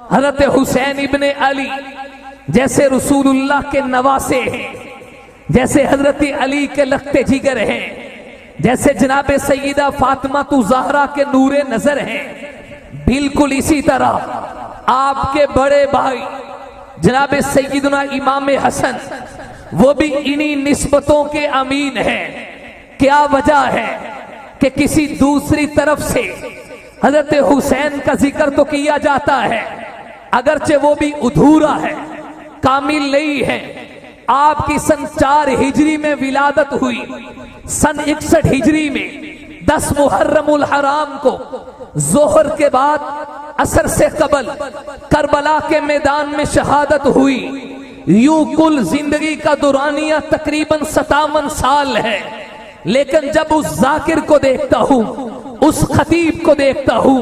हजरत हुसैन इब्ने अली जैसे रसूलुल्लाह के नवासे हैं, जैसे हजरत अली के लख्ते जिगर हैं, जैसे जनाब सैयदा फातिमा तु ज़हरा के नूरे नजर हैं, बिल्कुल इसी तरह आपके बड़े भाई जनाब सैयदना इमाम हसन वो भी इन्हीं निस्बतों के अमीन हैं। क्या वजह है कि किसी दूसरी तरफ से हजरत हुसैन का जिक्र तो किया जाता है, अगरचे वो भी अधूरा है, कामिल नहीं है। आपकी सन 4 हिजरी में विलादत हुई, सन 61 हिजरी में 10 मुहर्रमुल हराम को जोहर के बाद असर से कबल करबला के मैदान में शहादत हुई। यूं कुल जिंदगी का दुरानिया तकरीबन 57 साल है, लेकिन जब उस जाकिर को देखता हूं, उस खतीब को देखता हूं,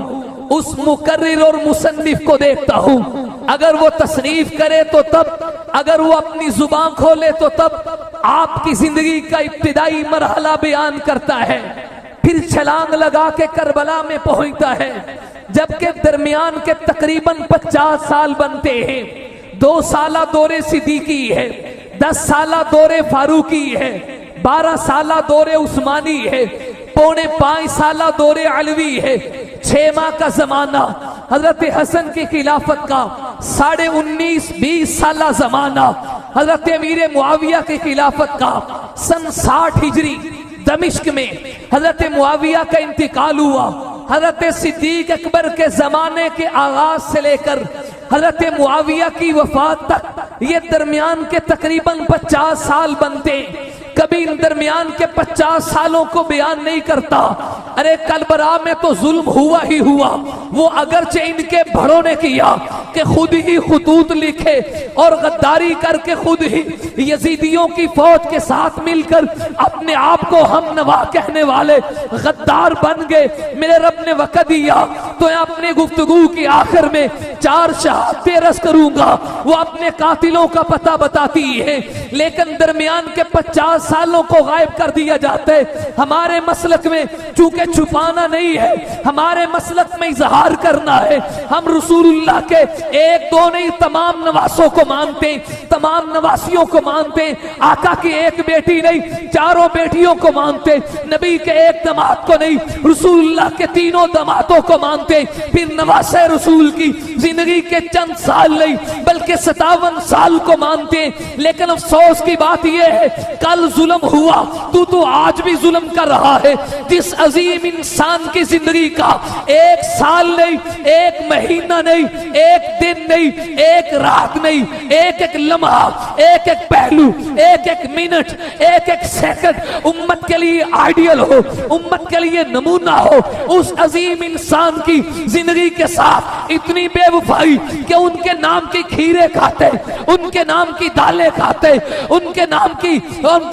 उस मुकर्रिर और मुसन्निफ को देखता हूं, अगर वो तसनीफ करे तो तब, अगर वो अपनी जुबान खोले तो तब आपकी जिंदगी का इब्तिदाई मरहला बयान करता है, फिर छलांग लगा के करबला में पहुंचता है, जबकि दरमियान के तकरीबन 50 साल बनते हैं। 2 साला दौरे सिद्दीकी है, 10 साला दौरे फारूकी है, 12 साला दौरे उस्मानी है, पौने 5 साला दौरे अलवी है, 6 माह का जमाना हजरत हसन की खिलाफत का, 19.5-20 साला जमाना हजरत अमीर मुआविया की खिलाफत का, सन 60 हिजरी दमिश्क में हजरत मुआविया का इंतकाल हुआ। हजरत सिद्दीक अकबर के जमाने के आगाज से लेकर हजरत मुआविया की वफात तक ये दरमियान के तकरीबन 50 साल बनते। कभी इन दरमियान के 50 सालों को बयान नहीं करता। अरे करबला में तो जुल्म हुआ ही हुआ, वो अगरचे इनके बड़ों ने किया कि खुद ही खुतूत लिखे और गद्दारी करके खुद ही यजीदियों की फौज के साथ मिलकर अपने आप को हम नवा कहने वाले गद्दार बन गए। मेरे रब ने वक़्त दिया तो अपने गुफ्तगू की आखिर में 4 शहादतें रस करूंगा, वो अपने कातिलों का पता बताती है, लेकिन दरमियान के 50 सालों को गायब कर दिया जाता है। हमारे मसलक में चूंकि छुपाना नहीं है, हमारे मसलक में इजहार करना है। हम रसूलुल्लाह के 1-2 नहीं तमाम नवासों को मानते, तमाम नवासियों को मानते। आका की एक बेटी नहीं, 4 बेटियों को मानते। नबी के एक दमाद को नहीं, रसूलुल्लाह के 3 दमादों को मानते। फिर नवासे रसूल की जिंदगी के चंद साल नहीं बल्कि 57 साल को मानते। लेकिन अफसोस की बात यह है, कल जुल्म हुआ, तू तो आज भी जुल्म कर रहा है। जिस अजीम इंसान की जिंदगी का 1 साल नहीं, 1 महीना नहीं, 1 दिन नहीं, 1 रात नहीं, 1 लम्हा, 1 पहलू, 1 मिनट, 1 सेकंड उम्मत के लिए आइडियल हो, उम्मत के लिए नमूना हो, उस अजीम इंसान की जिंदगी के साथ इतनी बेवफाई कि उनके नाम की खीरे खाते, उनके नाम की दालें खाते, उनके नाम की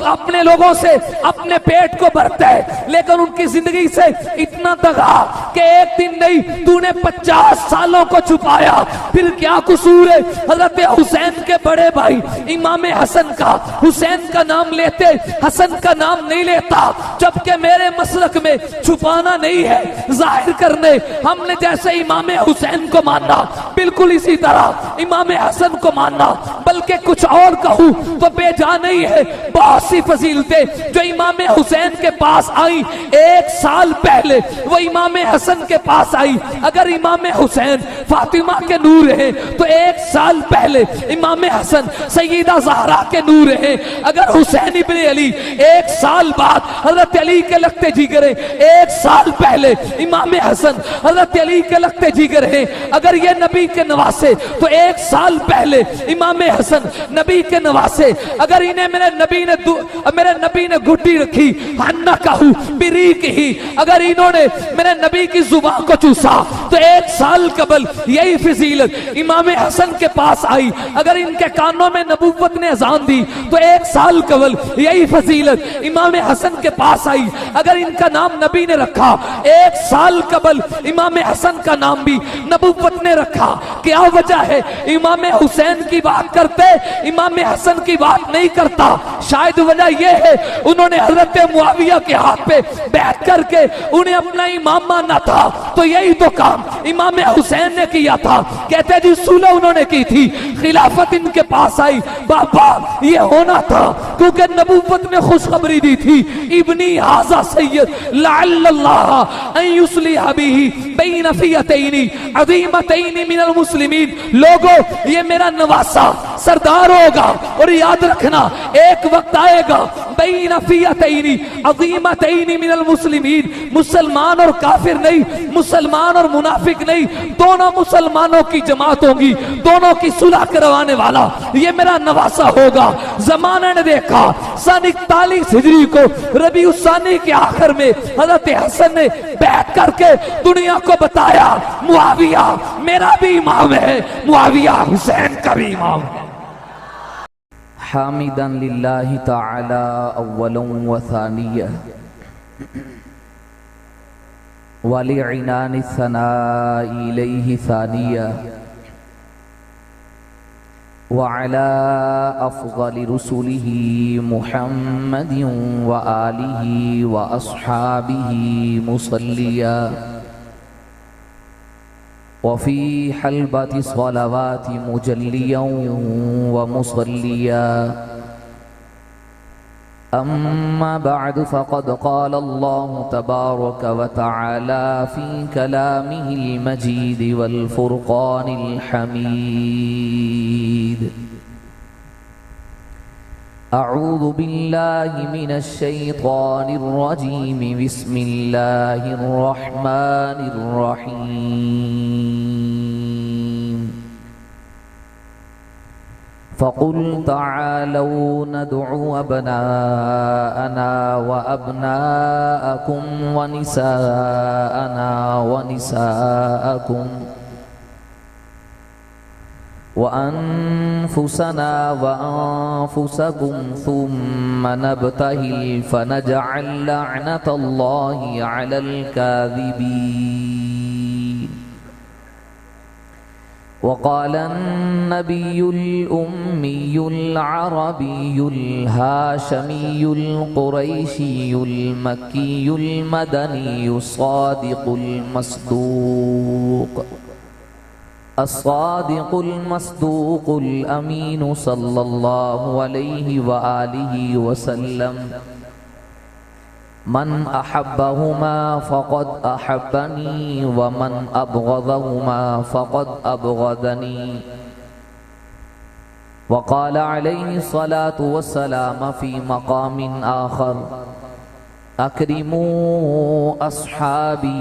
अपने लोगों से अपने पेट को भरते हैं, लेकिन उनकी जिंदगी से इतना दगा कि एक दिन नहीं तूने 50 सालों को छुपाया। फिर क्या कसूर है हजरत हुसैन के बड़े भाई इमाम हसन का? हुसैन का नाम लेते, हसन का नाम नहीं लेता, जबकि मेरे मसलक में छुपाना नहीं है, जाहिर करने। हमने जैसे इमाम हुसैन को मानना, बिल्कुल इसी तरह इमाम हसन को मानना, बल्कि कुछ और कहूं तो बेजा नहीं है। बहुत सी फजीलतें जो इमाम हुसैन के पास आई 1 साल पहले वो इमाम हसन के पास आई। अगर इमाम हुसैन फातिमा के नूर है तो 1 साल पहले इमाम हसन सैयदा ज़हरा के नूर है। अगर हुसैन इब्ने अली 1 साल बाद हजरत अली के लगते जिगर है, 1 साल पहले इमाम हसन हजरत अली के लगते जिगर है। अगर ये नबी के नवासे तो 1 साल पहले इमाम हसन नबी के नवासे। अगर इन्हें मेरे नबी ने घुट्टी रखी, हन्ना कहू बिरी की, अगर इन्होंने मेरे नबी की जुबान को चूसा तो 1 साल कबल यही फजीलत इमाम हसन के पास आई। अगर इनके कानों में नबूवत ने अजान दी तो 1 साल कबल यही फजीलत इमाम हसन के पास आई। अगर इनका नाम नबी ने रखा 1 साल कबल इमाम हसन का नाम भी नबूवत ने रखा। क्या वजह है? इमाम हुसैन की बात कर करते इमाम हसन की बात नहीं करता। शायद वजह यह है उन्होंने हजरत मुआविया के हाथ पे बैठ करके उन्हें अपना इमाम मानना था, तो यही तो काम इमाम हुसैन ने किया था। कहते जी सुलह उन्होंने की थी, खिलाफत इनके पास आई, बाबा ये होना था क्योंकि नबूवत ने खुशखबरी दी थी, इब्नी हाजा सैयद लअल्लल्लाह अन युस्लिह बिही बैन फियतैनी अज़ीमतैनी मिनल मुस्लिमीन। लोगों ये मेरा नवासा सरदार होगा और याद रखना एक वक्त आएगा बैन फियतैनी अज़ीमतैनी मिनल मुस्लिमीन, मुसलमान और काफिर नहीं, मुसलमान और मुनाफिक नहीं, दोनों मुसलमानों की जमात होगी, दोनों की सुलह करवाने वाला ये मेरा नवासा होगा। जमाने ने देखा सन 41 हिजरी को रबी उसानी के आखिर में हजरत हसन ने बैठ करके दुनिया को बताया मुआविया मेरा भी इमाम है, मुआविया हुसैन का भी इमाम है। हामिदन लिल्लाहि ताला अव्वलन व सानिया वलिइनानि सनाई इलैहि सानिया व अला अफ़ज़लि रुसुलिही मुहम्मदिन व आलिही व अस्हाबिही मुसल्लिया व फ़ी हल्बति स्वलवाति मुजल्लिया व मुसल्लिया। अम्मा बअद फ़क़द क़ाल अल्लाहु तबारक व तआला फ़ी कलामिहिल मजीद वल फ़ुरक़ानिल हमीद। अऊज़ु बिल्लाहि मिनश शैतानिर रजीम, बिस्मिल्लाहिर रहमानिर रहीम। फ़क़ुल तआलौ नदउ अबनाअना व अबनाअकुम व निसाअना व निसाअकुम व अनफुसना व अनफुसकुम सुम्मा नब्तहिल फनजअल लअनतल्लाहि अलल काज़िबीन। वक़ाल अन्नबियुल उम्मियुल अरबियुल हाशमियुल कुरैशियुल मक्कियुल मदनियुस सादिकुल मस्दूक अस्सादिकुल मस्दूकुल अमीनु सल्लल्लाहु अलैहि व आलिहि वसल्लम। मन अहब्बहुमा फ़क़द अहब्बनी व मन अबग़ज़हुमा फ़क़द अबग़ज़नी। वक़ाल अलैहि सलातु वस्सलाम फ़ी मक़ामिन आख़र अक्रिमू अस्हाबी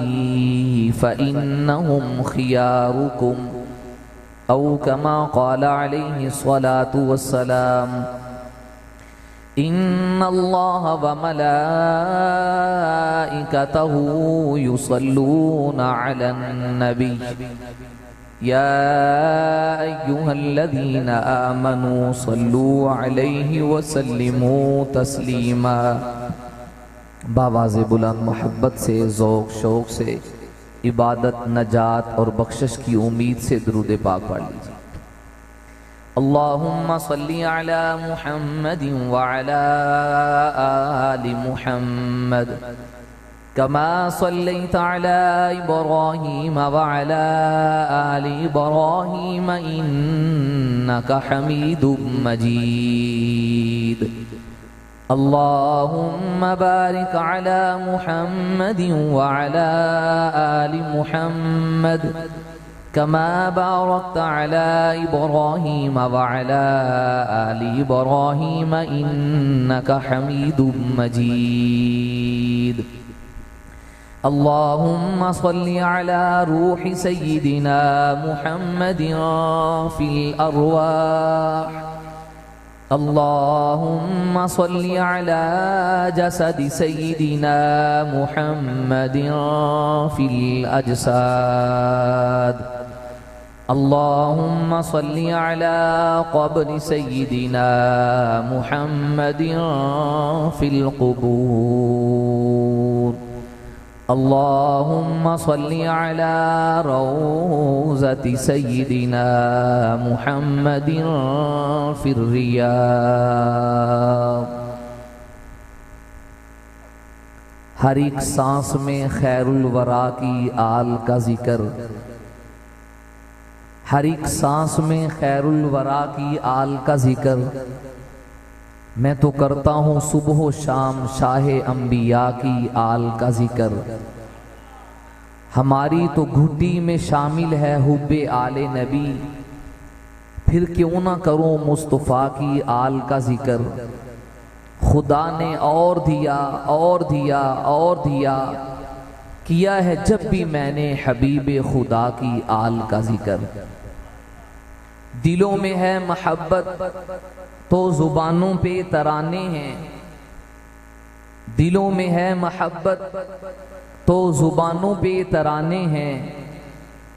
फ़इन्नहुम ख़ियारुकुम औ कमा क़ाल अलैहि सलातु वस्सलाम। इन्नल्लाह व मलाइकतहु युसल्लूना अलन नबी या अय्युहल्लज़ीना आमनू सल्लू अलैहि व सल्लिमू तस्लीमा। बावाज़े बुलंद मोहब्बत से ज़ौक़ शौक़ से इबादत नजात और बख्शिश की उम्मीद से दुरूद पाक पढ़ लीजिए। अल्लाहुम्मा सल्ली अला मुहम्मदिन व अला आलि मुहम्मद कमा सल्लैता अला इब्राहीम व अला आलि इब्राहीम इन्नका हमीदुम मजीद। अल्लाहुम्मा बारिक अला मुहम्मदिन व अला आलि मुहम्मद कमा बारकता अला इब्राहीम व अला आलि इब्राहीम इन्नका हमीदुम मजीद। अल्लाहुम्मा सल्लि अला रूहि सय्यिदिना मुहम्मदिन फिल अरवाह। अल्लाहुम्मा सल्लि अला जसदि सय्यिदिना मुहम्मदिन फिल अजसाद। अल्लाहुम्मा सल्लि अला क़ब्रि सय्यिदिना मुहम्मदिन फिल क़ुबूर। अल्लाहुम्मा सल्ली अला रौज़ति सय्यिदिना मुहम्मदिन फिर रियाद। हर एक सांस में खैरुल वरा की आल का जिक्र, हर एक सांस में खैरुल वरा की आल का जिक्र। मैं तो करता हूँ सुबह शाम शाहे अंबिया की आल का जिक्र। हमारी तो घुट्टी में शामिल है हुब्बे आले नबी, फिर क्यों ना करूँ मुस्तफ़ा की आल का जिक्र। खुदा ने और दिया और दिया और दिया, किया है जब भी मैंने हबीबे खुदा की आल का जिक्र। दिलों में है मोहब्बत तो जुबानों पे तराने हैं, दिलों में है मोहब्बत तो जुबानों पे तराने हैं।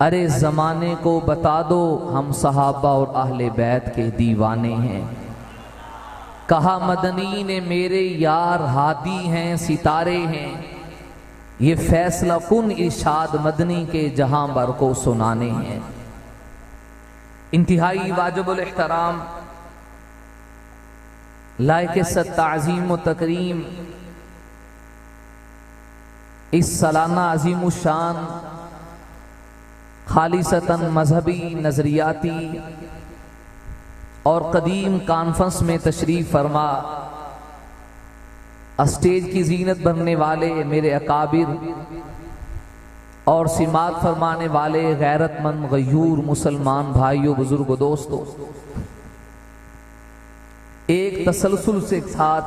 अरे ज़माने को बता दो हम सहाबा और अहले बैत के दीवाने हैं। कहा मदनी ने मेरे यार हादी हैं सितारे हैं, ये फैसला कुन इरशाद मदनी के जहां भर को सुनाने हैं। इंतहाई वाजिबुल एहतराम लायक ताज़ीम व तकरीम इस सालाना अजीम शान खालिसतन मजहबी नजरियाती और कदीम कॉन्फ्रेंस में तशरीफ फरमा स्टेज की जीनत बनने वाले मेरे अकाबिर और सिमात फरमाने वाले गैरतमंद गयूर मुसलमान भाइयों बुजुर्गों दोस्तों, एक तसलसल से साथ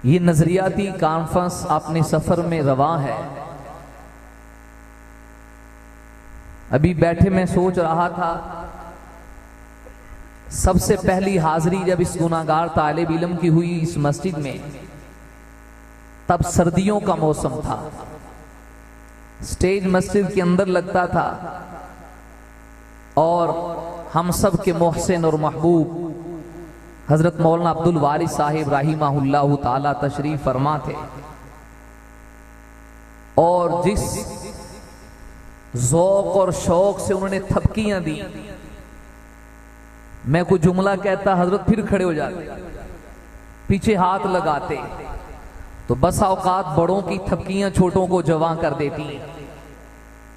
ये नजरियाती कॉन्फ्रेंस अपने सफर में रवा है। अभी बैठे मैं सोच रहा था, सबसे पहली हाजिरी जब इस गुनाहगार तालिब इल्म की हुई इस मस्जिद में, तब सर्दियों का मौसम था। स्टेज मस्जिद के अंदर लगता था और हम सब के मोहसिन और महबूब हजरत मौलाना अब्दुल वारिस साहिब रहिमहुल्लाहु ताला तशरीफ फरमा थे। और जिस ज़ौक़ और शौक से उन्होंने थपकियां दी, मैं कोई जुमला कहता हजरत फिर खड़े हो जाते, पीछे हाथ लगाते, तो बस औकात बड़ों की थपकियां छोटों को जवां कर देती।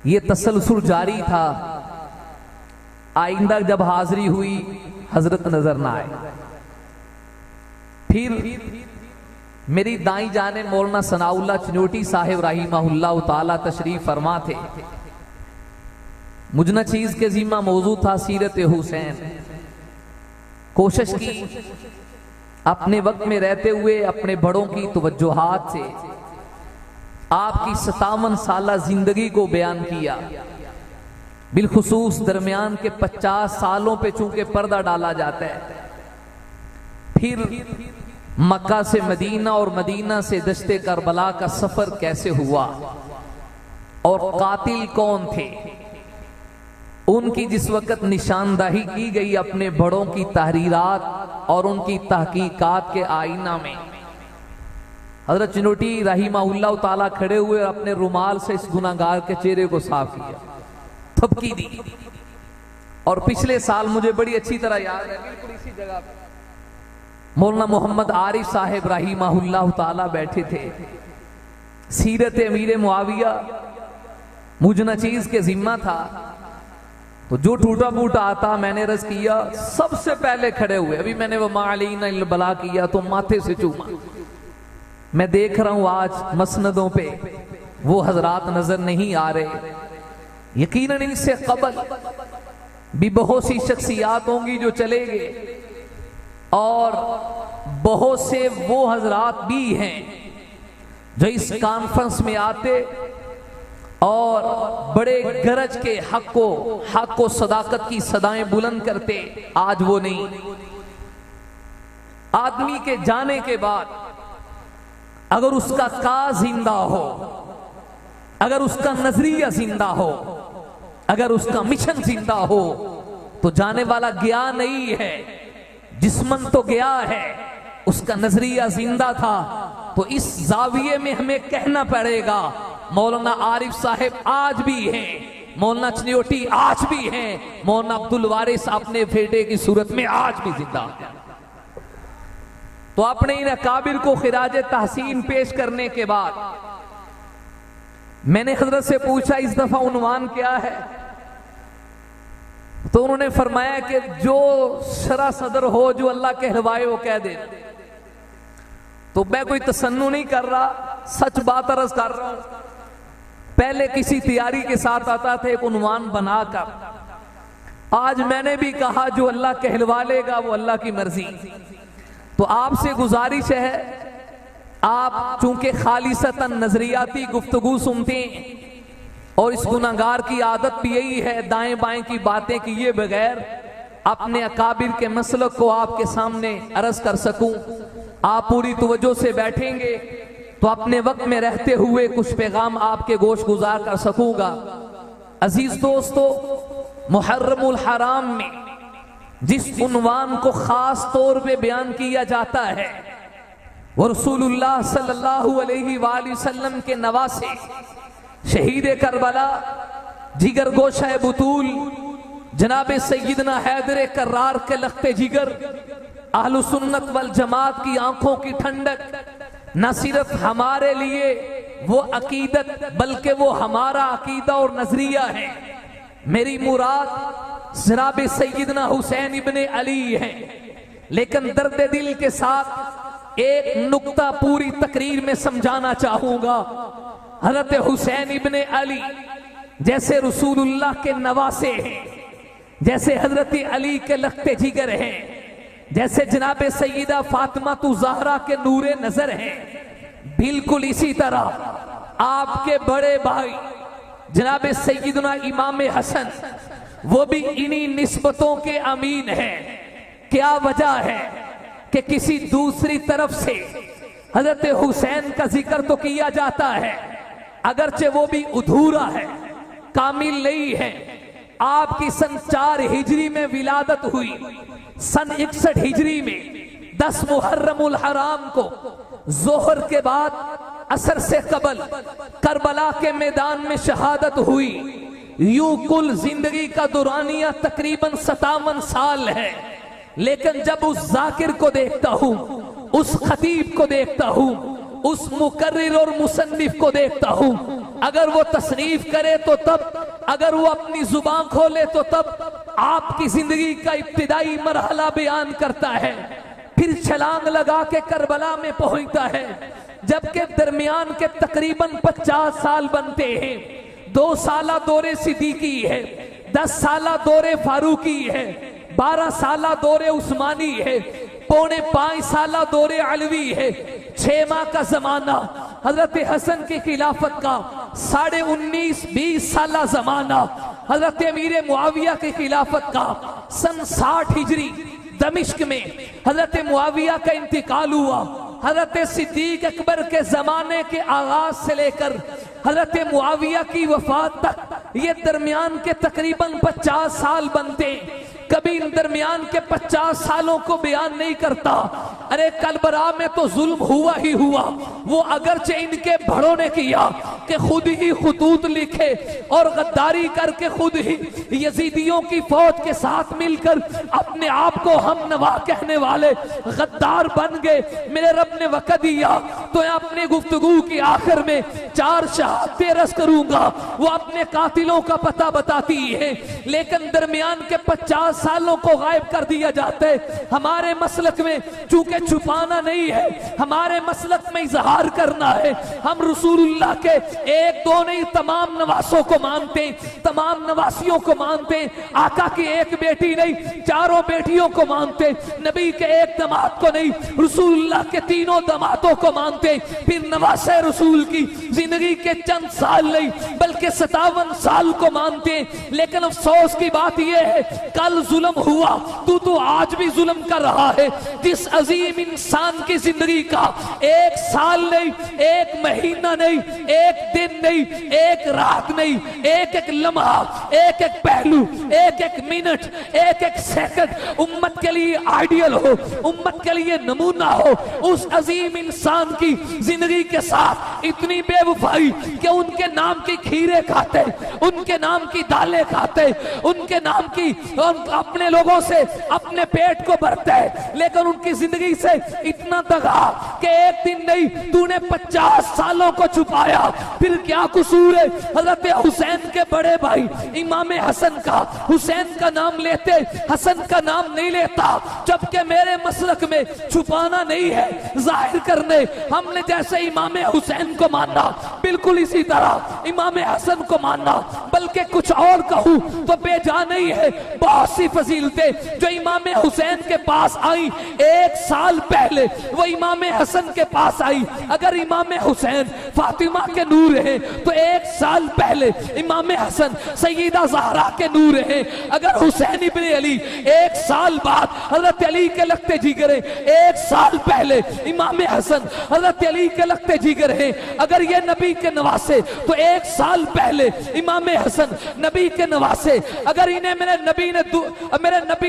ये तसलसल जारी था। आइंदा जब हाजिरी हुई हजरत नजर ना आए। फिर मेरी दाई जाने मौलाना सनाउल्लाह चिनोटी साहिब रहिमहुल्लाह ताला तशरीफ फरमा थे। मुझना चीज के जिम्मा मौजू था सीरत हुसैन। कोशिश की अपने वक्त में रहते हुए अपने बड़ों की तवज्जुहात से आपकी 57 साला जिंदगी को बयान किया। बिलखुसूस दरमियान के 50 सालों पे चूंकि पर्दा डाला जाता है। फिर मक्का से मदीना और मदीना से दश्ते करबला का सफर कैसे हुआ और कातिल कौन थे, उनकी जिस वक्त निशानदाही की गई अपने बड़ों की तहरीरात और उनकी तहकीकात के आईना में, हजरत चिनोटी रहिमहुल्लाह ताला खड़े हुए और अपने रुमाल से इस गुनाहगार के चेहरे को साफ किया, थपकी दी। और पिछले साल मुझे बड़ी अच्छी तरह याद है, बिल्कुल इसी जगह पे मौलाना मोहम्मद आरिफ साहिब रहिमहुल्लाह ताला बैठे थे। सीरत अमीर मुआविया मुझना चीज के जिम्मा था, तो जो टूटा फूटा आता मैंने रस किया, सबसे पहले खड़े हुए। अभी मैंने वो मालीना इल बला किया तो माथे से चूमा। मैं देख रहा हूं आज मसनदों पे वो हजरात नजर नहीं आ रहे। यकीनन इनसे कबल भी बहुत सी शख्सियात होंगी जो चले गए, और बहुत से वो हजरात भी हैं जो इस कॉन्फ्रेंस में आते और बड़े गरज के हक को सदाकत की सदाएं बुलंद करते। आज वो नहीं। आदमी के जाने के बाद अगर उसका का जिंदा हो, अगर उसका नजरिया जिंदा हो, अगर उसका मिशन जिंदा हो, तो जाने वाला गया नहीं है, जिस्मन तो गया है, उसका नजरिया जिंदा था। तो तो इस जाविये में हमें कहना पड़ेगा मौलाना आरिफ साहब आज भी हैं, मौलाना चनियोटी आज भी हैं, मौलाना अब्दुल वारिस अपने बेटे की सूरत में आज भी जिंदा हैं। तो अपने इन अकाबिर को खिराज तहसीन पेश करने के बाद मैंने हजरत से पूछा इस दफा उन्वान क्या है, तो उन्होंने फरमाया कि जो शरा सदर हो, जो अल्लाह कहलवाए वो कह दे। तो मैं कोई तसन्नु नहीं कर रहा, सच बात अर्ज कर रहा हूं। पहले किसी तैयारी के साथ आता था एक उन्वान बनाकर, आज मैंने भी कहा जो अल्लाह कहलवा लेगा वो अल्लाह की मर्जी। तो आपसे गुजारिश है, आप चूंकि खालिसतन नजरियाती गुफ्तगू सुनते हैं और इस गुनाहगार की आदत भी यही है दाएं बाएं की बातें किए बगैर अपने अकाबिर के मसलक को आपके सामने अर्ज कर सकूं, आप पूरी तवज्जो से बैठेंगे तो अपने वक्त में रहते हुए कुछ पैगाम आपके गोश गुजार कर सकूंगा। अजीज दोस्तों, मुहर्रमुल हराम में जिस उन्वान को खास तौर पे बयान किया जाता है वो रसूलुल्लाह सल्लल्लाहु अलैहि वसल्लम के नवासे शहीद करबला जिगर गोशा बुतूल जनाब सैयदना हैदर कर्रार के लख्ते जिगर अहलु सुन्नत वल जमात की आंखों की ठंडक न सिर्फ हमारे लिए वो अकीदत बल्कि वो हमारा अकीदा और नजरिया है। मेरी मुराद जनाब सैयदना हुसैन इब्ने अली है, लेकिन दर्द दिल के साथ एक नुक्ता पूरी तकरीर में समझाना चाहूंगा। हजरत हुसैन इब्ने अली जैसे रसूलुल्लाह के नवासे हैं, जैसे हजरत अली के लख्ते जिगर हैं, जैसे जनाब सैयदा फातिमा तु ज़हरा के नूरे नजर हैं, बिल्कुल इसी तरह आपके बड़े भाई जनाब सैयदना इमाम हसन वो भी इन्हीं निस्बतों के अमीन हैं। क्या वजह है कि किसी दूसरी तरफ से हजरत हुसैन का जिक्र तो किया जाता है, अगरचे वो भी अधूरा है, कामिल नहीं है। आपकी सन 4 हिजरी में विलादत हुई, सन 61 हिजरी में 10 मुहर्रमुल हराम को जोहर के बाद असर से कबल करबला के मैदान में शहादत हुई। यूं कुल जिंदगी का दुरानिया तकरीबन 57 साल है, लेकिन जब उस जाकिर को देखता हूं, उस खतीब को देखता हूं, उस मुकर्रिर और मुसन्निफ को देखता हूं, अगर वो तसनीफ करे तो तब, अगर वो अपनी जुबान खोले तो तब आपकी जिंदगी का इब्तिदाई मरहला बयान करता है, फिर छलांग लगा के करबला में पहुंचता है, जबकि दरमियान के तकरीबन 50 साल बनते हैं। 2 साला दौरे सिद्दीकी है, 10 साला दौरे फारूकी है, 12 साला दौरे उस्मानी है, पौने 5 साला दौरे अलवी है, 6 माह का जमाना हजरत हसन की खिलाफत का, 19.5-20 साला जमाना हजरत अमीर मुआविया की खिलाफत का, सन 60 हिजरी दमिश्क में हजरत मुआविया का इंतकाल हुआ। हजरत सिद्दीक अकबर के जमाने के आगाज से लेकर हजरत मुआविया की वफात तक ये दरमियान के तकरीबन 50 साल बनते। कभी इन दरमियान के 50 सालों को बयान नहीं करता। अरे करबला में तो जुल्म हुआ ही हुआ, वो अगरचे इनके बड़ों ने किया कि खुद ही खुतूत लिखे और गद्दारी करके खुद ही यजीदियों की फौज के साथ मिलकर अपने आप को हम नवा कहने वाले गद्दार बन गए। मेरे रब ने वक़्त दिया तो मैं अपने गुफ्तगू की आखिर में 4 शहादतें रस करूंगा, वो अपने कातिलों का पता बताती है, लेकिन दरमियान के 50 सालों को गायब कर दिया जाता है। हमारे मसलक में चूंकि छुपाना नहीं है, हमारे मसलक में इजहार करना है। हम रसूलुल्लाह के 1-2 नहीं तमाम नवासों को मानते, तमाम नवासियों को मानते। आका की एक बेटी नहीं 4 बेटियों को मानते, नबी के एक दमाद को नहीं रसूलुल्लाह के 3 दमादों को मानते। फिर नवासे रसूल की जिंदगी के चंद साल नहीं बल्कि 57 साल को मानते। लेकिन अफसोस की बात यह है कल जुल्म हुआ, तू तो आज भी जुल्म कर रहा है। जिस अजीम इंसान की जिंदगी का 1 साल नहीं, 1 महीना नहीं, 1 दिन नहीं, एक रात नहीं, एक एक लम्हा, एक एक पहलू, एक एक मिनट, एक एक सेकंड उम्मत के लिए आइडियल हो, उम्मत के लिए नमूना हो। उस अजीम इंसान की जिंदगी के साथ इतनी बेवफाई कि उनके नाम की खीरे खाते, उनके नाम की दालें खाते, उनके नाम की अपने लोगों से अपने पेट को भरते हैं, लेकिन उनकी जिंदगी से इतना दगा कि एक दिन नहीं तूने 50 सालों को छुपाया, फिर क्या कसूर है हजरत हुसैन के बड़े भाई इमाम हसन का? हुसैन का नाम लेते, हसन का नाम नहीं लेता, जबकि मेरे मसलक में छुपाना नहीं है, जाहिर करने। हमने जैसे इमाम हुसैन को मानना, बिल्कुल इसी तरह इमाम हसन को मानना, बल्कि कुछ और कहूं तो बेजा नहीं है। बहुत सी फजीलतें जो इमाम हुसैन के पास आई, एक साल पहले वो इमाम हसन के पास आई। अगर इमाम हुसैन फातिमा के नूर है तो एक साल पहले इमाम हसन सैयदा ज़हरा के नूर है। अगर हुसैन इब्ने अली एक साल बाद हजरत अली के लगते जिगर है, एक साल पहले इमाम हसन हजरत अली के लगते जिगर है। अगर ये नबी के नवासे तो एक साल पहले इमाम हसन नबी के नवासे। अगर इन्हें मेरे नबी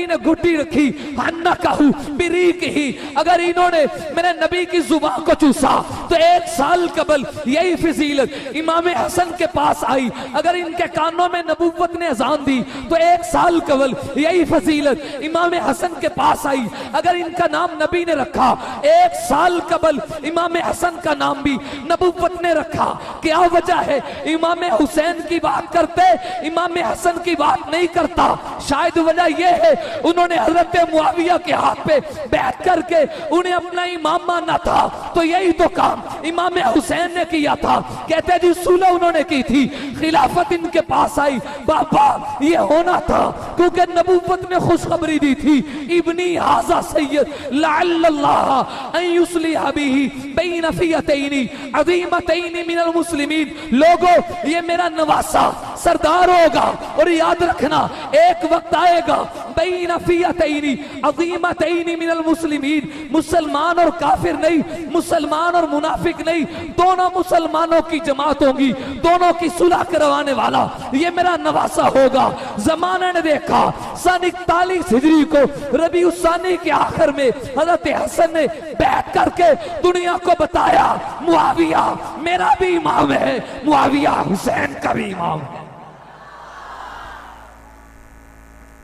ने गुड्डी रखी, हन्ना कहू बिरी की, अगर इन्होंने मेरे नबी की जुबान को चूसा तो एक साल कबल यही फजीलत इमाम हसन के पास आई। अगर इनके कानों में नबूवत ने अजान दी तो एक साल कबल यही फजीलत इमाम हसन के पास आई। अगर इनका नाम नबी ने रखा, एक साल कबल इमाम हसन का नाम भी नबूवत ने रखा। क्या वजह है? इमाम हुसैन की बात करते, इमाम हसन की बात नहीं करता। शायद वजह यह है उन्होंने हजरत मुआविया के हाथ पे बैठ करके उन्हें अपना इमाम मानना था, तो यही तो काम इमाम हुसैन ने किया था। कहते जी सुलह उन्होंने की थी, खिलाफत इनके पास आई। बाबा ये होना था क्योंकि नबूवत ने खुशखबरी दी थी, इब्नी हाजा सैयद लअल्लल्लाह अन युस्लिह बिही बैन फियतैनी अज़ीमतैनी मिनल मुस्लिमीन। लोगों ये मेरा नवासा सरदार होगा, और याद रखना एक वक्त आएगा बैन फियतैनी अज़ीमतैनी मिनल मुस्लिमीन, मुसलमान और काफिर नहीं, मुसलमान और मुनाफिक नहीं, दोनों मुसलमानों की जमात होगी, दोनों की सुलह करवाने वाला ये मेरा नवासा होगा। जमाने ने देखा सन 41 हिजरी को रबी उसानी के आखिर में हजरत हसन ने बैठ करके दुनिया को बताया मुआविया मेरा भी इमाम है, मुआविया हुसैन का भी इमाम है।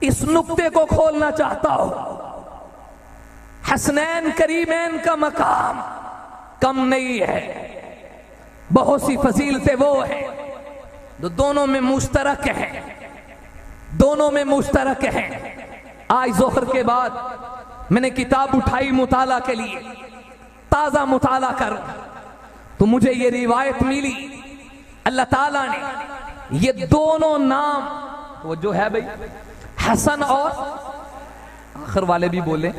इस नुक्ते को खोलना चाहता हूं। हसनैन करीमैन का मकाम कम नहीं है, बहुत सी फजीलतें वो है जो दोनों में मुश्तरक है, दोनों में मुश्तरक है। आज जोहर के बाद मैंने किताब उठाई मुताला के लिए, ताजा मुताला कर, तो मुझे ये रिवायत मिली अल्लाह ताला ने ये दोनों नाम, वो जो है भाई हसन और आखिर वाले भी बोले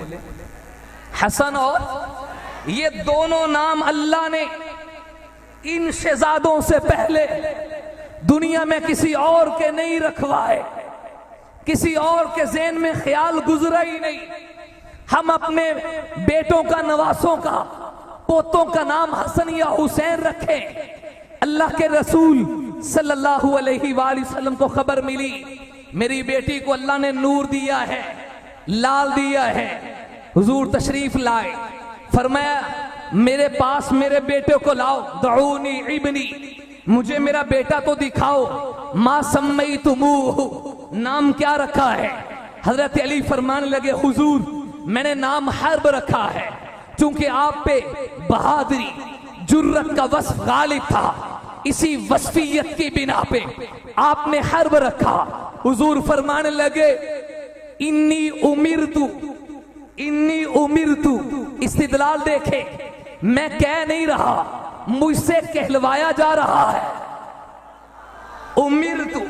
हसन, और ये दोनों नाम अल्लाह ने इन शहजादों से पहले दुनिया में किसी और के नहीं रखवाए, किसी और के ज़हन में ख्याल गुजरा ही नहीं। हम अपने बेटों का, नवासों का, पोतों का नाम हसन या हुसैन रखें। अल्लाह के रसूल सल्लल्लाहु अलैहि वसल्लम को खबर मिली मेरी बेटी को अल्लाह ने नूर दिया है, लाल दिया है। हुजूर तशरीफ लाए, फरमाया मेरे पास मेरे बेटे को लाओ, दऊनी इब्नी, मुझे मेरा बेटा तो दिखाओ। मां सम्मई तुमूहु, नाम क्या रखा है? हजरत अली फरमाने लगे हुजूर मैंने नाम हर्ब रखा है, क्योंकि आप पे बहादुरी जुर्रत का वस्फ गालिब था, इसी वस्फियत की बिना पे आपने हर्ब रखा। हुजूर फरमाने लगे इन्नी उमिरतु, इस्तिदलाल देखे, मैं कह नहीं रहा, मुझसे कहलवाया जा रहा है। उमिरतु,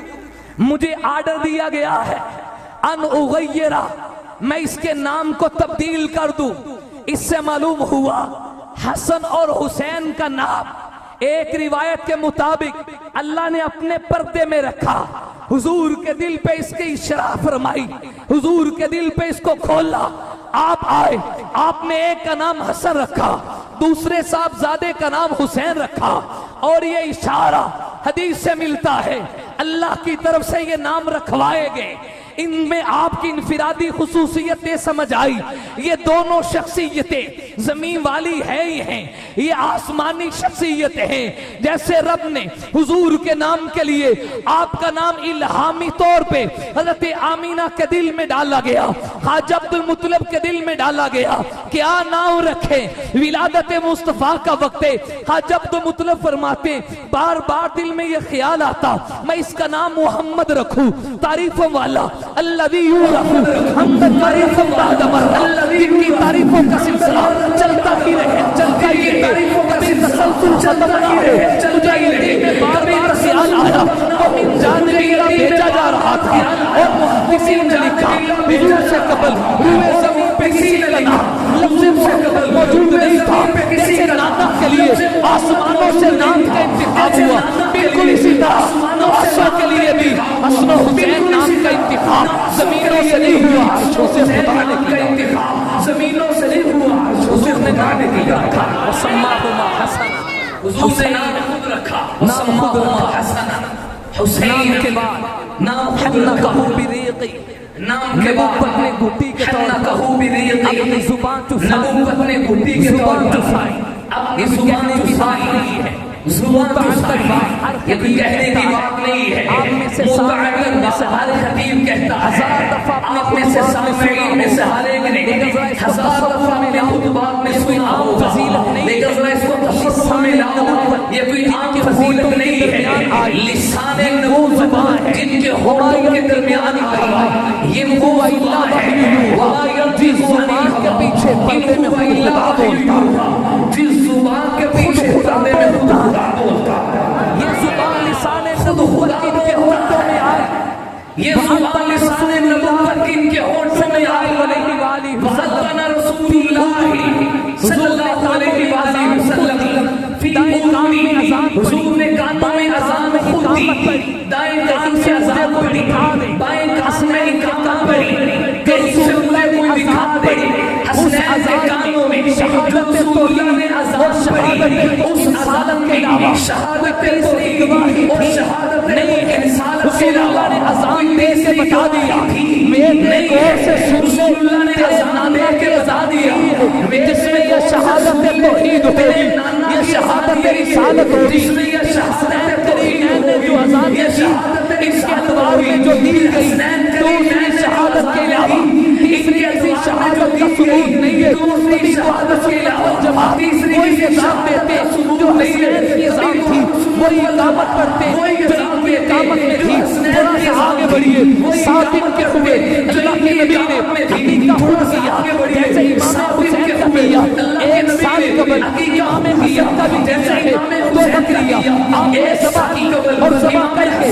मुझे आर्डर दिया गया है, अन उगय्यरा, मैं इसके नाम को तब्दील कर दूं। इससे मालूम हुआ हसन और हुसैन का नाम एक रिवायत के मुताबिक अल्लाह ने अपने पर्दे में रखा। हुजूर के दिल पे इसकी इशरा फरमाई, हुजूर के दिल पे इसको खोला। आप आए, आपने एक का नाम हसन रखा, दूसरे साहबजादे का नाम हुसैन रखा। और ये इशारा हदीस से मिलता है, अल्लाह की तरफ से ये नाम रखवाए गए। इनमें आपकी इनफिरादी खुसूसियतें समझ आई। ये दोनों शख्सियतें जमीन वाली है ही हैं, ये आसमानी शख्सियतें हैं। जैसे रब ने हुजूर के नाम के लिए आपका नाम इल्हामी तौर पे हजरत आमीना के दिल में डाला गया, ख्वाजा अब्दुल मुतलब के दिल में डाला गया, क्या नाम रखे। विलादत मुस्तफा का वक्त है, ख्वाजा अब्दुल मुतलब फरमाते बार बार दिल में ये ख्याल आता मैं इसका नाम मोहम्मद रखूं, तारीफों वाला, जिनकी तारीफों का सिलसिला चलता ही रहे, चलता ही रहे, कभी तसल्सल चलता ही रहे, चलता ही रहे। बार बार ख्याल आया तो जानवीरा भेजा जा रहा था और मुहद्दिसीन ने लिखा हुजूर से कबल रूए ज़मीन पे किसी ने लगा लफ्ज़ मुहम्मद मौजूद नहीं था। जैसे नाम के लिए आसमानों से नाम का इंतखाब हुआ, बिल्कुल इसी तरह नवासों के लिए भी हसन हुसैन नाम का इंतखाब जमीनों से नहीं हुआ, अर्शों से खुदा ने किया। जमीनों से नहीं हुआ, हुजूर ने नाम किया वसम्माहुमा हसन, हुजूर ने नाम खुद रखा वसम्माहुमा हसन। हुसैन के बाद नाम हन्ना कहू बिरीक़ी, नाम के बाद अपने घुट्टी के तौर पर अपनी जुबान चुसाई, अपने घुट्टी के जुबान चुसाई, अपनी जुबान की बात नहीं है, जुबान तक बात, ये कोई कहने की बात नहीं है। आप में से सामने में से हर खतीब कहता है, हजार दफा आप में से सामने में से हर एक ने हजार दफा मैंने खुतबात में सुना हो, फजीलत नहीं, लेकिन जरा इसको तसव्वुर में लाओ, ये कोई आम फजीलत नहीं है। लिसान नबू जुबान है जिनके होठों के दरमियान कहा ये वो अल्लाह है, वह जिस जुबान के पीछे पर्दे में खुदा बोलता, जिस जुबान के पीछे पर्दे में खुदा बोलता, ये जुबान लिसान नबूवत इनके होठों में आई, ये जुबान लिसान नबूवत इनके होठों में आई। वज़ल्लना रसूलुल्लाह सल्लल्लाहु अलैहि वसल्लम फी उम्मी, हुजूर ने कानों में अज़ान खुद दी, दाएं कान से अज़ान को दिखा दे, बाएं कान में इकामत पड़ी, कहीं से कोई दिखा दे, हसनैन के कानों में शहादत रसूलुल्लाह ने अज़ान पड़ी, उस अज़ान के अलावा शहादत कोई गवाही और शहादत नहीं है। रसूलुल्लाह ने अज़ान दे के बता दिया, मेरे गौर से रसूलुल्लाह ने अज़ान दे के बता दिया, जिसमें यह शहादत तौहीद होगी, यह शहादत रिसालत होगी, यह शहादत करीम ने जो अज़ान दी इसके अतबार में जो दी गई, दूसरी शहादत के अलावा तीसरी ऐसी शहादत का सबूत नहीं है। तभी शहादत के अलावा जमात तीसरी कोई अज़ान देते जो हसनैन की अज़ान थी, वही इकामत पढ़ते जो इनकी इकामत में थी। थोड़ा सा आगे बढ़िए, 7 दिन के हुए अल्लाह के नबी ने हकीका हुक्म किया, जैसे इमाम हुसैन का किया, 1 साल कबल इमाम हसन का भी जैसा है, 2 बकरियां आपने ज़बा की और ज़बा करके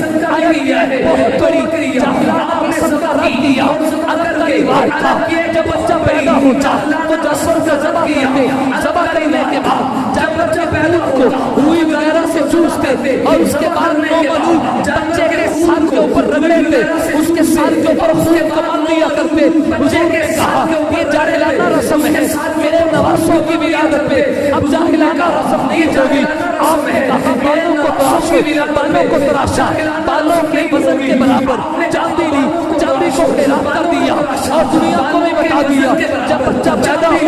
बहुत बड़ी जाहिलाना पसंद का रख दिया। अगर कई बार था जब बच्चा पैदा होता तो जानवर का ज़बा करते, ज़बा करने के बाद जानवर के पहलू को रुई वगैरह से चूसते थे और उसके बाद नौमलूद बच्चे के साथ के ऊपर रगड़ते, उसके साथ के ऊपर उसके कमान दिया करते। मुझे कहा ये जाहिलाना रस्म है, मेरे नवासों की विलादत पे अब जाहिलाना रस्म नहीं होगी। आपने कहा बालों को तराशो, बालों को तराशा, बालों के वजन के बराबर चांदी ली, चांदी को खिलाफ कर दिया और दुनिया को भी बता दिया जब बच्चा पैदा हो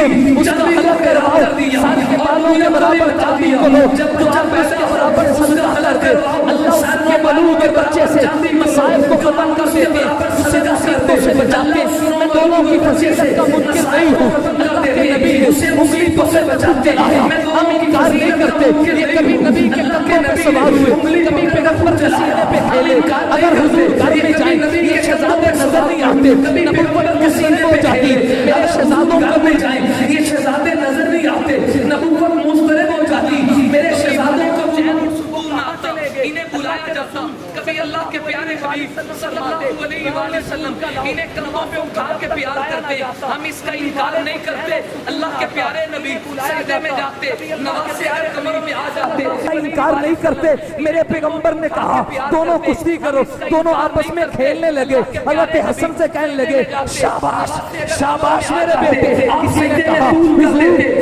उसका हलक करवाओ, सारे के बालों के बराबर चांदी को लो, जो आप उसके बराबर सजदा करके अल्लाह उसके बलूग के बच्चे से मसाइब को खत्म कर देते, उसे मुसीबतों से बचाते। मैं दोनों की फजीलत का मुनकिर नहीं हूँ, अल्लाह के नबी ने उंगली को से बचाते लाया, हम इनकार नहीं करते। ये कभी नबी के कंधों पे सवार हुए, कभी पैगंबर के सीने पे खेले। अगर हुजूर घर में जाए ये शहजादे नजर नहीं आते, नबूवत के सीने पे जाती, मेरे शहजादों घर में जाए ये शहजादे नजर नहीं आते, नबूवत मुस्तरब हो जाती, मेरे शहजादों को चैन सुकून आता, इन्हें बुलाया जाता। कभी अल्लाह के प्यारे हबीब सल्लल्लाहु अलैहि वसल्लम इन्हें कलमों पे उठा के प्यार करते, हम इसका इनकार नहीं करते। अल्लाह के प्यारे नबी सजदे में जाते, नवासे कमर में आ जाते, इनकार नहीं करते। मेरे पैगंबर ने कहा दोनों कुश्ती करो, दोनों आपस में खेलने लगे। हज़रत हसन से कहने लगे शाबाश शाबाश मेरे बेटे। किसी ने कहा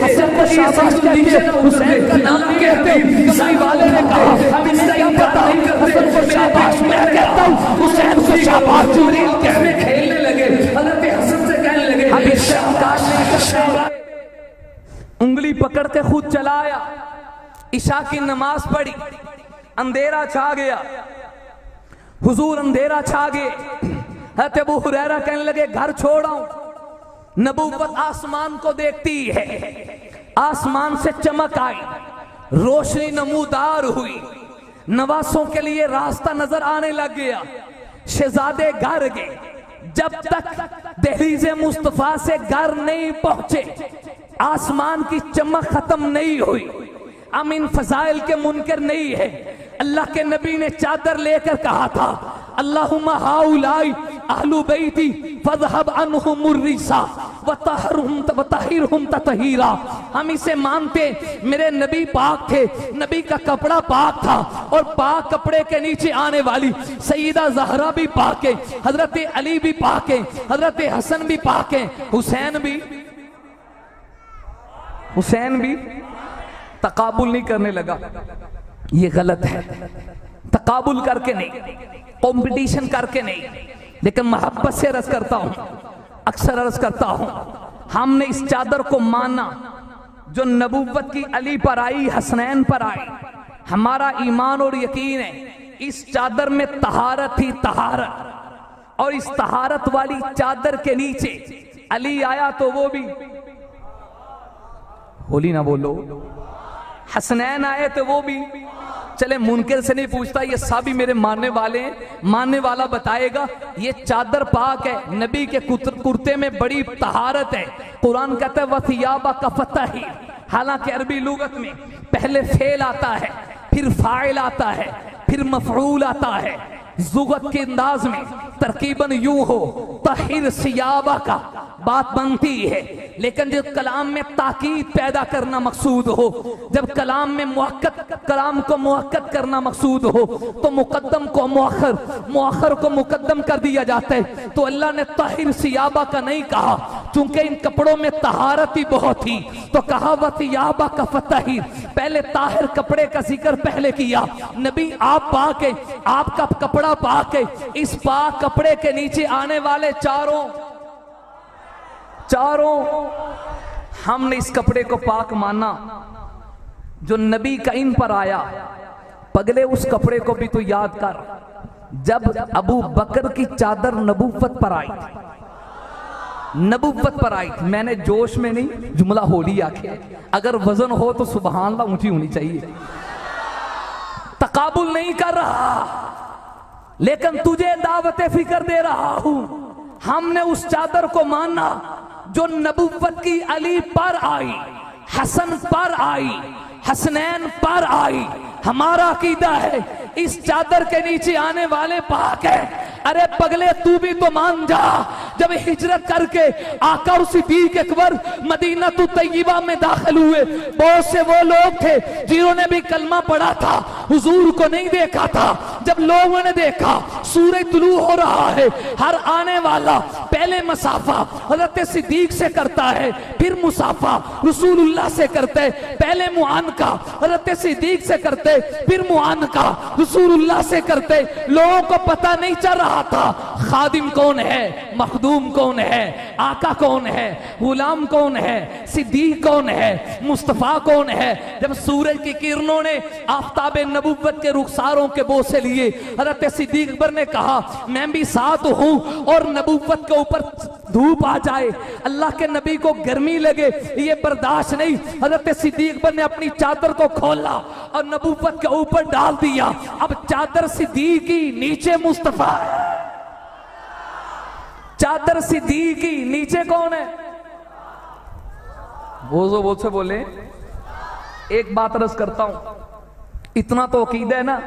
हसन को शाबाश कहते, हुसैन का नाम कहते। कमाई वाले ने कहा हम इसका पता हसन को शाबाश मैं कहता हूँ, हुसैन को शाबाश। जिब्रील कहने खेलने लगे, हज़रत हसन से कहने लगे हम इसका इनकार नहीं करते। उंगली पकड़ के खुद चलाया, इशा की नमाज पढ़ी, अंधेरा छा गया, हुजूर अंधेरा छा गए। हज़रत अबू हुरैरा कहने लगे घर छोड़ाऊं। नबूवत आसमान को देखती है, आसमान से चमक आई, रोशनी नमूदार हुई, नवासों के लिए रास्ता नजर आने लग गया। शहजादे घर गए, जब तक दहलीज़े मुस्तफा से घर नहीं पहुंचे, आसमान की चमक खत्म नहीं हुई। हम इन फजाइल के मुनकर नहीं है। अल्लाह के नबी ने चादर लेकर कहा था अल्लाहुम्मा हाउलाई अहलु बैती फज़हब अन्हुमुर रिसा वतहिरहुम ततहीरा। हम इसे मानते, मेरे नबी पाक थे, नबी का कपड़ा पाक था, और पाक कपड़े के नीचे आने वाली सईदा ज़हरा भी पाक है, हजरत अली भी पाक है, हजरत हसन भी पाक है, हुसैन भी तकाबुल नहीं करने लगा। ये गलत है। तकाबुल करके नहीं, कंपटीशन करके नहीं, लेकिन मोहब्बत से अर्ज करता हूं, अक्सर अर्ज करता हूं, हमने इस चादर को माना जो नबूवत की अली पर आई, हसनैन पर आई। हमारा ईमान और यकीन है इस चादर में तहारत ही तहारत, और इस तहारत वाली चादर के नीचे अली आया तो वो भी होली ना बोलो, हसनैन आए तो वो भी। चले मुनकिर से नहीं पूछता, ये सभी मेरे मानने वाले हैं, मानने वाला बताएगा। ये चादर पाक है, नबी के कुर्ते में बड़ी तहारत है। कुरान कहता है वथियाबा का फतही, हालांकि अरबी लुगत में पहले फेल आता है, फिर फाइल आता है, फिर मफऊल आता है। जुगत के अंदाज में तरकीबन यूं हो तहिर सियाबा का बात बनती है, लेकिन जब कलाम में ताकीद पैदा करना मकसूद हो, जब कलाम में कलाम को मुअक्कद करना मकसूद हो, तो मुकद्दम को मुअख्खर, मुअख्खर को मुकद्दम कर दिया जाता है। तो अल्लाह ने ताहिर सियाबा का नहीं कहा, चूंकि इन कपड़ों में तहारत ही बहुत थी, तो कहा वतियाबा का फतही। पहले ताहिर कपड़े का जिक्र पहले किया। नबी आप पाक है, आपका कपड़ा पाक है। इस पाक कपड़े के नीचे आने वाले चारों हमने इस कपड़े को पाक माना जो नबी का इन पर आया। पगले उस कपड़े को भी तो याद कर, जब अबू बकर की चादर नबूवत पर आई, नबूवत पर आई। मैंने जोश में नहीं, जुमला होली आखे, अगर वजन हो तो सुबहान अल्लाह ऊंची होनी चाहिए। तकाबुल नहीं कर रहा, लेकिन तुझे दावत फिक्र दे रहा हूं। हमने उस चादर को माना जो नबूवत की अली पर आई, हसन पर आई, हसनैन पर आई। हमारा अकीदा है इस चादर के नीचे आने वाले पाक है। अरे पगले तू भी तो मान जा, जब हिजरत करके आका और सिद्दीक अकबर मदीना तो तैयबा में दाखिल हुए, बहुत से वो लोग थे जिन्होंने भी कलमा पढ़ा था, हुजूर को नहीं देखा था। जब लोगों ने देखा सूरज तुलू हो रहा है, हर आने वाला पहले मुसाफा हजरत सिद्दीक से करता है, फिर मुसाफा रसूलुल्लाह से करते, पहले मुआनका हजरत सिद्दीक से करते, फिर मुआनका रसूलुल्लाह से करते। लोगों को पता नहीं चल रहा था खादिम कौन है, मखदूम कौन है, आका कौन है, गुलाम कौन है, सिद्दीक कौन है, मुस्तफा कौन है। जब सूरज की किरणों ने आफताब नबुव्वत के रुखसारों के बोसे लिए, हजरत सिद्दीक अकबर ने कहा मैं भी साथ हूं, और नबुव्वत के ऊपर धूप आ जाए, अल्लाह के नबी को गर्मी लगे, ये बर्दाश्त नहीं। हजरत सिद्दीक अकबर ने अपनी चादर को खोला और नबुव्वत के ऊपर डाल दिया। अब चादर सिद्दीकी, नीचे मुस्तफा है। चादर सिद्दीकी, नीचे कौन है? वो से बोले। एक बात अर्ज करता हूं, इतना तो अकीदा है ना,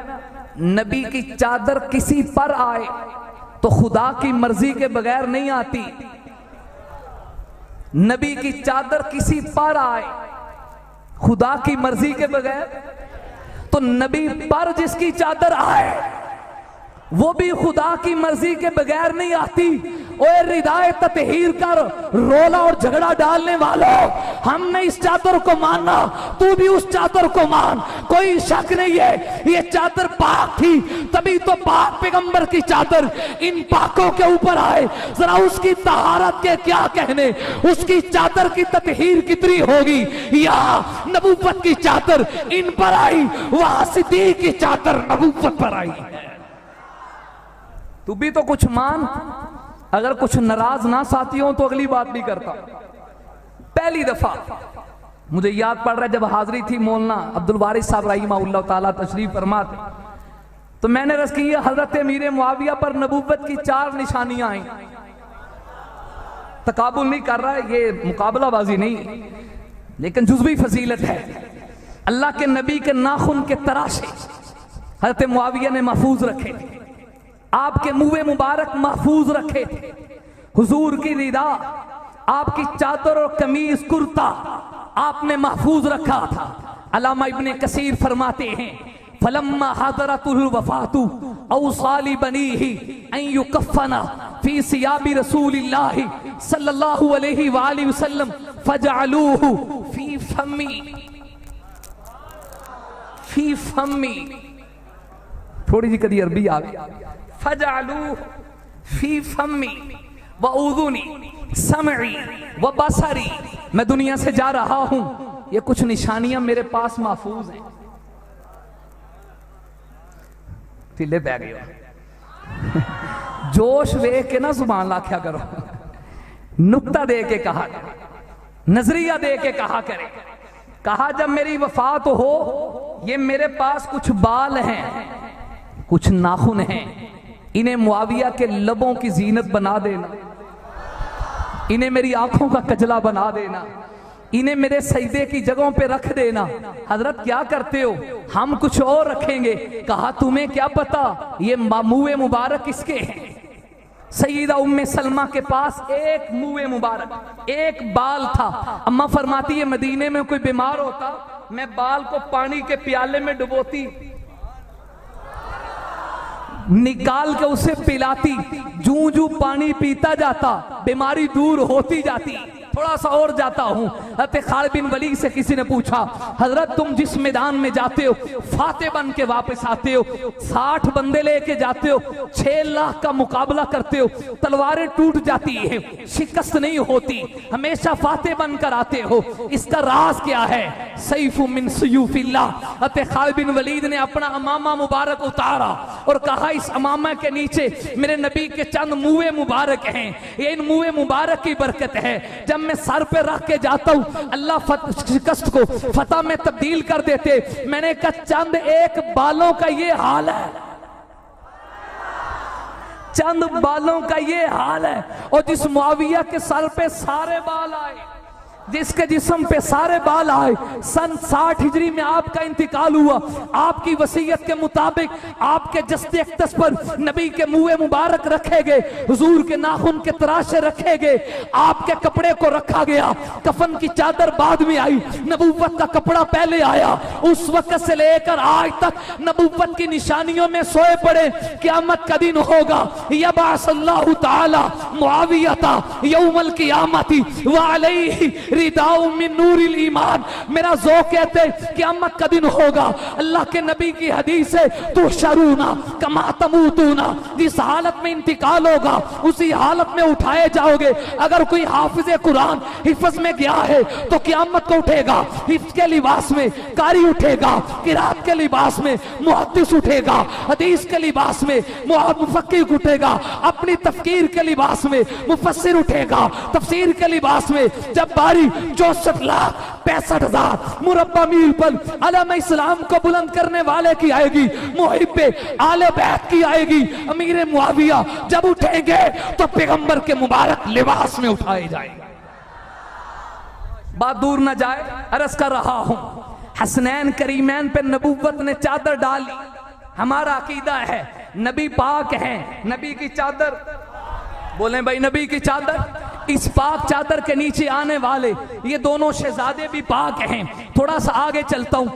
नबी की चादर किसी पर आए, तो खुदा की मर्जी के बगैर नहीं आती। नबी की चादर किसी पर आए खुदा की मर्जी के बगैर, तो नबी पर जिसकी चादर आए वो भी खुदा की मर्जी के बगैर नहीं आती। ओए रिदाए ततहीर कर रोला और झगड़ा डालने वालों, हमने इस चादर को माना, तू भी उस चादर को मान। कोई शक नहीं है ये चादर पाक थी, तभी तो पाक पैगंबर की चादर इन पाकों के ऊपर आए। जरा उसकी तहारत के क्या कहने, उसकी चादर की ततहीर कितनी होगी। यहाँ नबूवत की चादर इन पर आई, वहां सिद्दीक की चादर नबूवत पर आई। तू भी तो कुछ मान। अगर कुछ नाराज ना साथी हो तो अगली बात नहीं करता। पहली दफा मुझे याद पड़ रहा है जब हाजिरी थी मौलाना अब्दुल वारिस साहब रहीमहुल्लाह ताला तशरीफ फरमा थे, तो मैंने रस की हजरत अमीर मुआविया पर नबूवत की 4 निशानियां आई। तकाबुल नहीं कर रहा है, ये मुकाबलाबाजी नहीं, लेकिन जुज़वी फजीलत है। अल्लाह के नबी के नाखून के तराशे हजरत मुआविया ने महफूज रखे, आपके मुँह मुबारक महफूज रखे थे, हुजूर की रिदा, आपकी चादर और कमीज कुर्ता आपने महफूज रखा था। अल्लामा इब्ने कसीर फरमाते हैं फलम्मा हदरतुल वफातु औसाली बनीही अन युकफ़ना फी सियाबी रसूलिल्लाहि सल्लल्लाहु अलैहि वसल्लम फजअलूहु फी फम्मी। थोड़ी जी कदी अरबी आ गई। फजअलूहु फी फम्मी व उज़ुनी समई व बसरी। मैं दुनिया से जा रहा हूं, ये कुछ निशानियां मेरे पास महफूज हैं। ढिले पै गए जोश वे के ना सुभान अल्लाह क्या करो, नुक्ता दे के कहा, नजरिया दे के कहा करे। कहा जब मेरी वफात हो, ये मेरे पास कुछ बाल हैं, कुछ नाखून हैं, इन्हें मुआविया के लबों की जीनत बना देना, इन्हें मेरी आंखों का कजला बना देना, इन्हें मेरे सजदे की जगहों पे रख देना। हजरत क्या करते हो, हम कुछ और रखेंगे। कहा तुम्हें क्या पता ये मुँह मुबारक किसके हैं। सईदा उम्मे सलमा के पास एक मुँह मुबारक, एक बाल था। अम्मा फरमाती है मदीने में कोई बीमार होता, मैं बाल को पानी के प्याले में डुबोती, निकाल के उसे पिलाती, जूं जूं पानी पीता जाता बीमारी दूर होती जाती। थोड़ा सा और जाता हूं, हज़रत खालिद बिन वलीद से किसी ने पूछा हजरत तुम जिस मैदान में जाते हो फाते बन के वापस आते हो, 60 बंदे लेके जाते हो, 6 लाख का मुकाबला करते हो, तलवारें टूट जाती है, शिकस्त नहीं होती, हमेशा फाते बनकर आते हो, इसका राज क्या है। सैफु मिन सुयूफिल्लाह। हज़रत खालिद बिन वलीद ने अपना अमामा मुबारक उतारा और कहा इस अमामा के नीचे मेरे नबी के चंद मुँह मुबारक हैं, ये इन मुँह मुबारक की बरकत है। जब मैं सर पे रख के जाता हूं अल्लाह शिकस्त को फतह में तब्दील कर देते। मैंने कहा चंद एक बालों का ये हाल है, चंद बालों का ये हाल है। और जिस मुआविया के सर पे सारे बाल आए, जिसके जिस्म पे सारे बाल आए, सन 60 हिजरी में आपका इंतकाल हुआ। आपकी वसीयत के मुताबिक आपके जस्ते अक़दस पर नबी के मुँह मुबारक रखे गए, हुजूर के नाखून के तराशे रखे गए, आपके कपड़े को रखा गया, कफन की चादर बाद में आई, नबूवत का कपड़ा पहले आया। उस वक्त से लेकर आज तक नबूवत की निशानियों में सोए पड़े। क़यामत का दिन होगा, यबअसल्लाहु तआला मुआवियता यौमल क़ियामती व अलैहि रिदाउ मिन नूरिल ईमान। मेरा ज़ौक़ कहते क़यामत का दिन होगा, अल्लाह के नबी की हदीस है तुहशरूना कमा तमूतूना। जिस हालत में इंतकाल होगा उसी हालत में उठाए जाओगे। अगर कोई हाफिज़े कुरान हिफ्ज़ में गया है तो क़यामत को उठेगा, हिफ्ज़ के लिबास में कारी उठेगा, किरात के लिबास में मुहद्दिस उठेगा, हदीस के लिबास में मुफक्किर उठेगा, अपनी तफकीर के लिबास में मुफस्सिर उठेगा, तफसीर के लिबास में जब बारी 64,65,000 मुरब्बा मील पर अलम इस्लाम को बुलंद करने वाले की आएगी, मुहिब्बे आले बैत की आएगी। अमीर मुआविया जब उठेंगे तो पैगंबर के मुबारक लिबास में उठाए जाएंगे। बात दूर न जाए, अर्ज कर रहा हूं, हसनैन करीमैन पे नबूवत ने चादर डाली। हमारा अकीदा है नबी पाक हैं, नबी की चादर, बोले भाई नबी की चादर, इस पाक चादर के नीचे आने वाले ये दोनों शहजादे भी पाक हैं। थोड़ा सा आगे चलता हूं,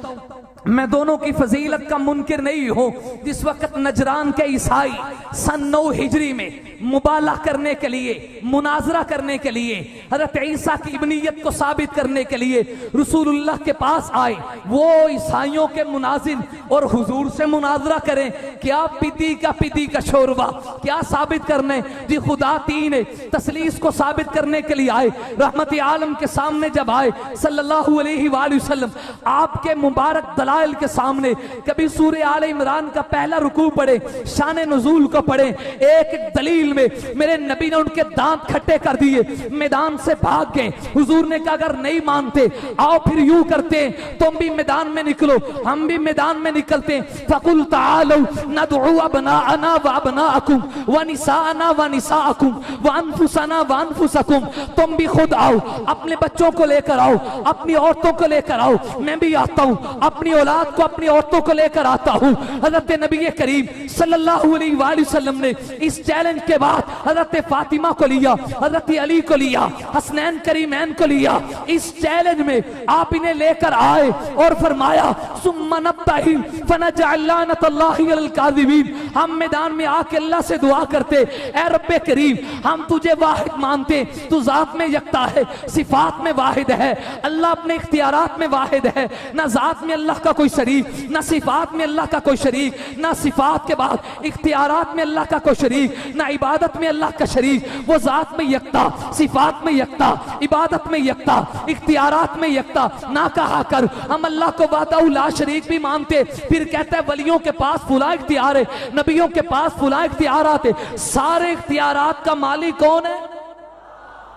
मैं दोनों की फजीलत का मुनकिर नहीं हूं। जिस वक्त नजरान के ईसाई सन 9 हिजरी में मुबाला करने के लिए, मुनाजरा करने के लिए, हजरत ईसा की इब्नियत को साबित करने के लिए रसूलुल्लाह के पास आए, वो ईसाइयों के मुनाजिर और हुजूर से मुनाजरा करें, क्या पिदी का शोरबा, क्या साबित करने जी खुदा तीन है, तसलीस को साबित करने के लिए आए। रहमत आलम के सामने जब आए सल्लल्लाहु अलैहि वसल्लम, आपके मुबारक दलाइल के सामने कभी सूरह आले इमरान का पहला रुकू पढ़े, शान नुज़ूल को पढ़े, एक एक दलील में मेरे नबी ने उनके दांत खट्टे कर दिए, मैदान से भाग गए। हुजूर ने कहा अगर नहीं मानते आओ फिर यूं करते, तुम भी मैदान में निकलो, हम भी मैदान में निकलते। फकुल तालू नदउ अबनाअना व अबनाअकुम व निसाअना व निसाअकुम व अनफुसना व अनफुसकुम, तुम भी खुद आओ, अपने बच्चों को लेकर आओ, अपनी औरतों को लेकर आओ, मैं भी आता हूं, अपनी औलाद को, अपनी औरतों को लेकर आता हूं। हजरत नबी करीम सल्लल्लाहु अलैहि वसल्लम ने इस चैलेंज के बाद हजरत फातिमा को लिया, हजरत अली को लिया, हसनैन करीमैन को लिया। इस चैलेंज में आप इन्हें लेकर आए और फरमाया सुम्मा नब्तहिल फनजअल लानतल्लाहि अलल काज़िबीन, हम मैदान में आके अल्लाह से दुआ करते, ऐ रब्बे करीम हम तुझे वाहिद मानते, तू जात में यकता है, सिफात में वाहिद है, अल्लाह अपने इख्तियारात में वाहिद है, ना जात में अल्लाह का कोई शरीक, ना सिफात में अल्लाह का कोई शरीक, ना सिफात के बाद इख्तियारात में अल्लाह का कोई शरीक, ना इबादत में अल्लाह का शरीक। वो जात में यकता, सिफात में यकता, इबादत में यकता, इख्तियारात में यकता ना कहा कर। हम अल्लाह को वाहदहू ला शरीक भी मानते, फिर कहता है वलियों के पास फुला इख्तियार है, नबियों के पास फुला इख्तियारात है। सारे इख्तियारात का मालिक कौन है?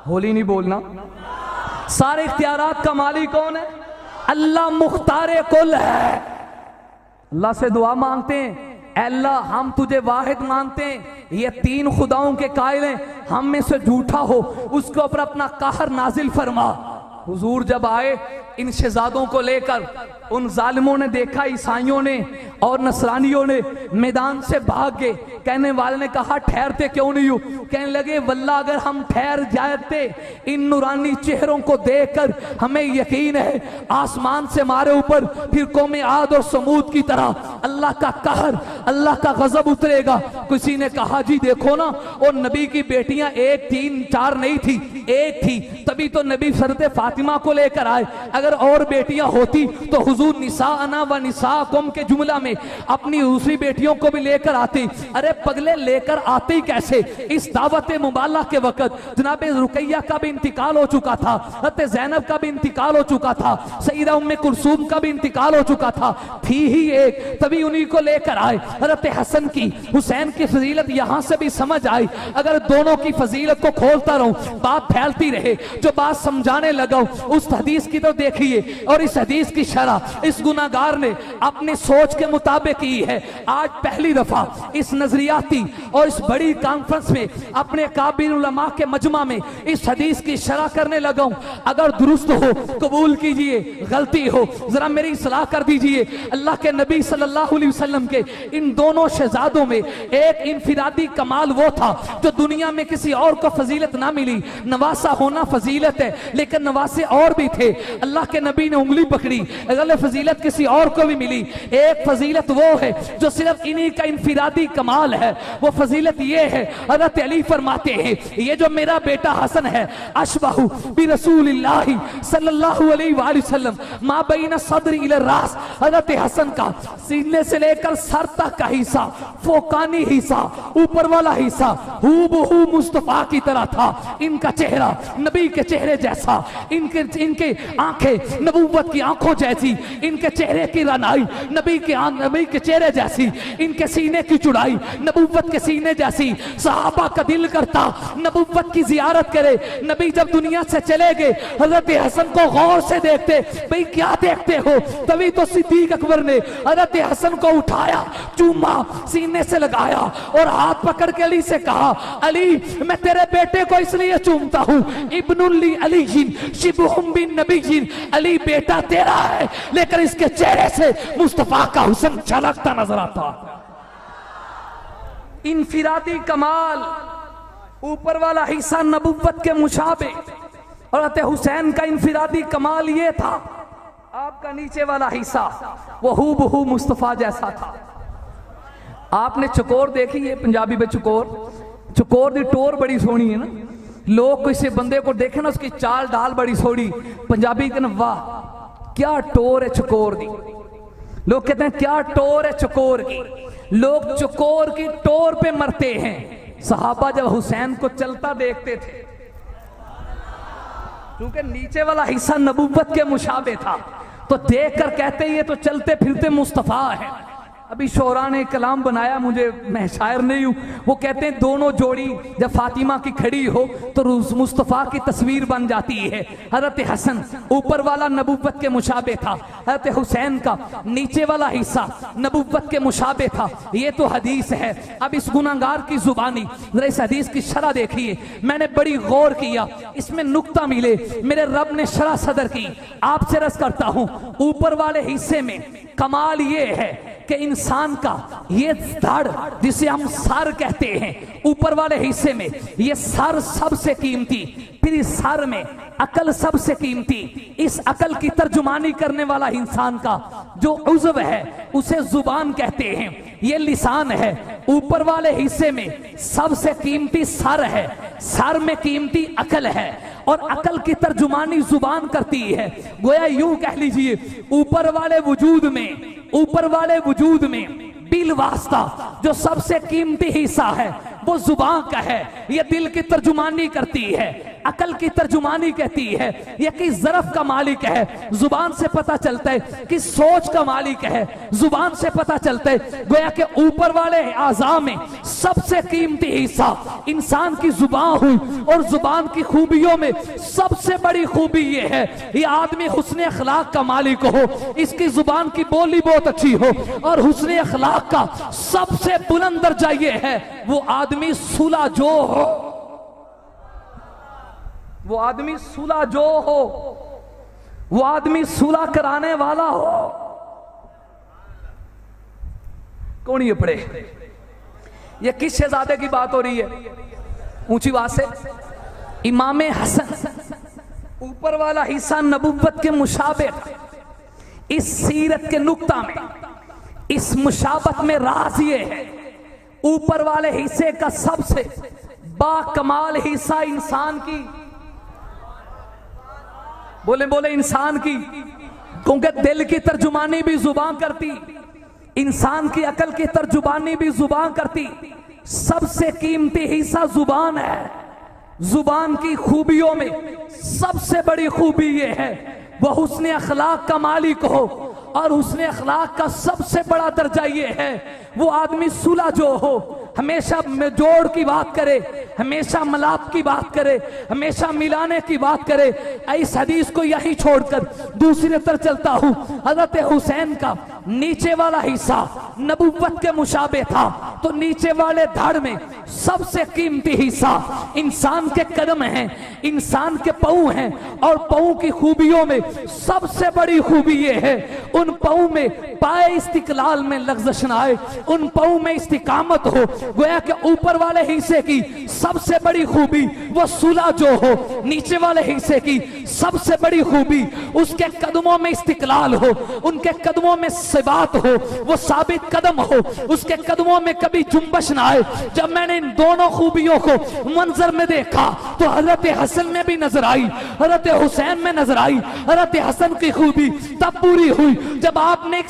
होली नहीं बोलना। सारे इख्तियारात का मालिक कौन है? अल्लाह मुख्तारे कुल है। अल्लाह से दुआ मांगते हैं, अल्लाह हम तुझे वाहिद मानते हैं, ये तीन खुदाओं के कायल हैं, हम में से झूठा हो उसके ऊपर अपना कहर नाजिल फरमा। हुजूर जब आए इन शहजादों को लेकर, उन जालिमों ने देखा, ईसाइयों ने और नसरानियों ने मैदान से भाग गए। कहने वाले ने कहा ठहरते क्यों नहीं हो? कहने लगे वल्लाह अगर हम ठहर जाते इन नूरानी चेहरों को देखकर हमें यकीन है आसमान से हमारे ऊपर फिर कौमे आद और समूद की तरह अल्लाह का कहर, अल्लाह का गजब उतरेगा। किसी ने कहा जी देखो ना, और नबी की बेटियां 1 3 4 नहीं थी, एक थी, तभी तो नबी हज़रत फातिमा को लेकर आए। अगर और बेटियां होती तो हुजूर निसाअना व निसाअकुम के जुमला में अपनी दूसरी बेटियों को भी लेकर आते। अरे पगले लेकर आते ही कैसे? इस दावत मुबाला के वक्त जनाब रुकैया का भी इंतकाल हो चुका था, हज़रत ज़ैनब का भी इंतकाल हो चुका था, सईदा उम्मे कुलसूम का भी इंतकाल हो चुका था, थी ही एक, तभी उन्हीं को लेकर आए। हज़रत हसन की, हुसैन की फजीलत यहां से भी समझ आई। अगर दोनों की फजीलत को खोलता रहूं बात फैलती रहे, जो बात समझाने लगा उस हदीस की तो देखिए, और इस हदीस की शरह इस गुनाहगार ने अपनी सोच के मुताबिक की है। आज पहली दफा इस नजरियाती और इस बड़ी कॉन्फ्रेंस में अपने काबिल उलमा के मजमा में इस हदीस की शरह करने लगा हूं। अगर दुरुस्त हो कबूल कीजिए, गलती हो जरा मेरी सलाह कर दीजिए। अल्लाह के नबी सल्लल्लाहु अलैहि वसल्लम के इन दोनों शहजादों में एक इनफिरादी कमाल वो था जो दुनिया में किसी और को फजीलत ना मिली। नवासा होना फजीलत है, लेकिन नवासे और भी थे। अल्लाह के नबी ने उंगली पकड़ी, अगर फजीलत किसी और को भी मिली। एक फजीलत वो है जो सिर्फ इन्हीं का इनफिरादी कमाल है, वो फजीलत ये है, हज़रत अली फरमाते हैं ये जो मेरा बेटा हसन है अशबहु बि रसूलिल्लाहि सल्लल्लाहु अलैहि वसल्लम मा बैन सदरी इला रास। हज़रत हसन का सीने से लेकर सर तक का हिस्सा, फोकानी हिस्सा, ऊपर वाला हिस्सा हूबहू मुस्तफा की तरह था। इनका चेहरा नबी के चेहरे जैसा, इनके आंखें नबूवत की आंखों जैसी, इनके चेहरे की रनाई नबी के चेहरे जैसी, इनके सीने की चौड़ाई नबूवत के सीने जैसी। सहाबा का दिल करता नबूवत की जियारत करे। नबी जब दुनिया से चले गए हजरत हसन को गौर से देखते, भाई क्या देखते हो? तभी तो सिद्दीक अकबर ने हजरत हसन को उठाया, चूमा, सीने से लगाया और हाथ पकड़ के अली से कहा अली मैं तेरे बेटे को इसलिए चूमता हूं, इब्नुल्ली अली शिबहुम बिन नबी, अली बेटा तेरा है लेकिन इसके चेहरे से मुस्तफा का हुस्न झलकता नजर आता। इनफिरादी कमाल, ऊपर वाला हिस्सा नबुव्वत के मुशाबे। और हज़रत हुसैन का इनफिरादी कमाल ये था, आपका नीचे वाला हिस्सा वो हूबहू मुस्तफ़ा जैसा था। आपने चकोर देखी है पंजाबी में? चकोर दी टोर बड़ी सोहनी है ना। लोग किसी बंदे को देखे ना, उसकी चाल डाल बड़ी सोहनी, पंजाबी कहना वाह क्या टोर है चकोर दी। लोग कहते हैं क्या टोर है चकोर की। लोग चकोर की टोर पे मरते हैं। सहाबा जब हुसैन को चलता देखते थे, क्योंकि नीचे वाला हिस्सा नबुव्वत के मुशाबे था, तो देखकर कहते ये तो चलते फिरते मुस्तफ़ा है। अभी शोरा ने कलाम बनाया, मैं शायर नहीं हूं, वो कहते हैं दोनों जोड़ी जब फातिमा की खड़ी हो तो मुस्तफ़ा की तस्वीर बन जाती है। हज़रत हसन ऊपर वाला नबुव्वत के मुशाबे था, हज़रत हुसैन का नीचे वाला हिस्सा नबुव्वत के मुशाबे था। ये तो हदीस है। अब इस गुनाहगार की जुबानी जरा इस हदीस की शरह देखिए। मैंने बड़ी गौर किया, इसमें नुक्ता मिले, मेरे रब ने शरह सदर की। आपसे रस करता हूं, ऊपर वाले हिस्से में कमाल ये है कि इंसान का ये धड़ जिसे हम सर कहते हैं, ऊपर वाले हिस्से में ये सर सबसे कीमती, फिर इस सर में अकल सबसे कीमती। इस अकल की तर्जुमानी करने वाला इंसान का जो उज़्व है उसे जुबान कहते हैं। ये लिसान है। ऊपर वाले हिस्से में सबसे कीमती सर है, सर में कीमती अकल है, और अकल की तर्जुमानी जुबान करती है। गोया यूं कह लीजिए ऊपर वाले वजूद में बिल वास्ता जो सबसे कीमती हिस्सा है वो जुबान का है। ये दिल की तर्जुमानी करती है, अकल की तर्जुमानी कहती है, ये किस ज़रफ़ का मालिक है जुबान से पता चलता है, किस सोच का मालिक है जुबान से पता चलता है। गोया कि ऊपर वाले आज़ा में सबसे कीमती हिस्सा इंसान की जुबान हुई, और जुबान की खूबियों में सबसे बड़ी खूबी ये है ये आदमी हुस्न अखलाक का मालिक हो, इसकी जुबान की बोली बहुत अच्छी हो, और हुस्न अखलाक का सबसे बुलंद दर्जा ये है वो आदमी सुलह जो हो, वो आदमी सुलह जो हो, वो आदमी सुलह कराने वाला हो। कौन ये पढ़े? ये किस शहजादे की बात हो रही है? ऊंची बात से इमाम हसन ऊपर वाला हिस्सा नबुव्वत के मुशाबे। इस सीरत के नुक्ता में, इस मुशाबत में राज ये है ऊपर वाले हिस्से का सबसे बाकमाल हिस्सा इंसान की, बोले इंसान की, क्योंकि दिल की तर्जुमानी भी जुबान करती, इंसान की अकल की तर्जुमानी भी जुबान करती। सबसे कीमती हिस्सा जुबान है। जुबान की खूबियों में सबसे बड़ी खूबी ये है वह हुस्न अखलाक का मालिक हो, और हुस्न अखलाक का सबसे बड़ा दर्जा ये है वो आदमी सुलह जो हो, हमेशा जोड़ की बात करे, हमेशा मलाप की बात करे, हमेशा मिलाने की बात करे। इस हदीस को यही छोड़कर दूसरी तरफ चलता हूं। हजरत हुसैन का नीचे वाला हिस्सा नबुव्वत के मुशाबे था, तो नीचे वाले धड़ में सबसे कीमती हिस्सा इंसान के कदम हैं, इंसान के पाँव हैं, और पाँव की खूबियों में सबसे बड़ी खूबी ये है उन पाँव में पाए इस्तिकलाल में लग़्ज़श न आए, उन पाँव में इस्तिकामत हो। गोया कि ऊपर वाले हिस्से की सबसे बड़ी खूबी वो सुलह जो हो, नीचे वाले हिस्से की सबसे बड़ी खूबी उसके कदमों में इस्तिकलाल हो, उनके कदमों में सिबात हो, वो साबित कदम हो, उसके कदमों में कभी जुम्बश ना आए। जब मैंने इन दोनों खूबियों को मंजर में देखा तो हजरत हसन में भी नजर आई, हजरत हुसैन में नजर आई। हजरत हसन की खूबी तब पूरी हुई जब आपने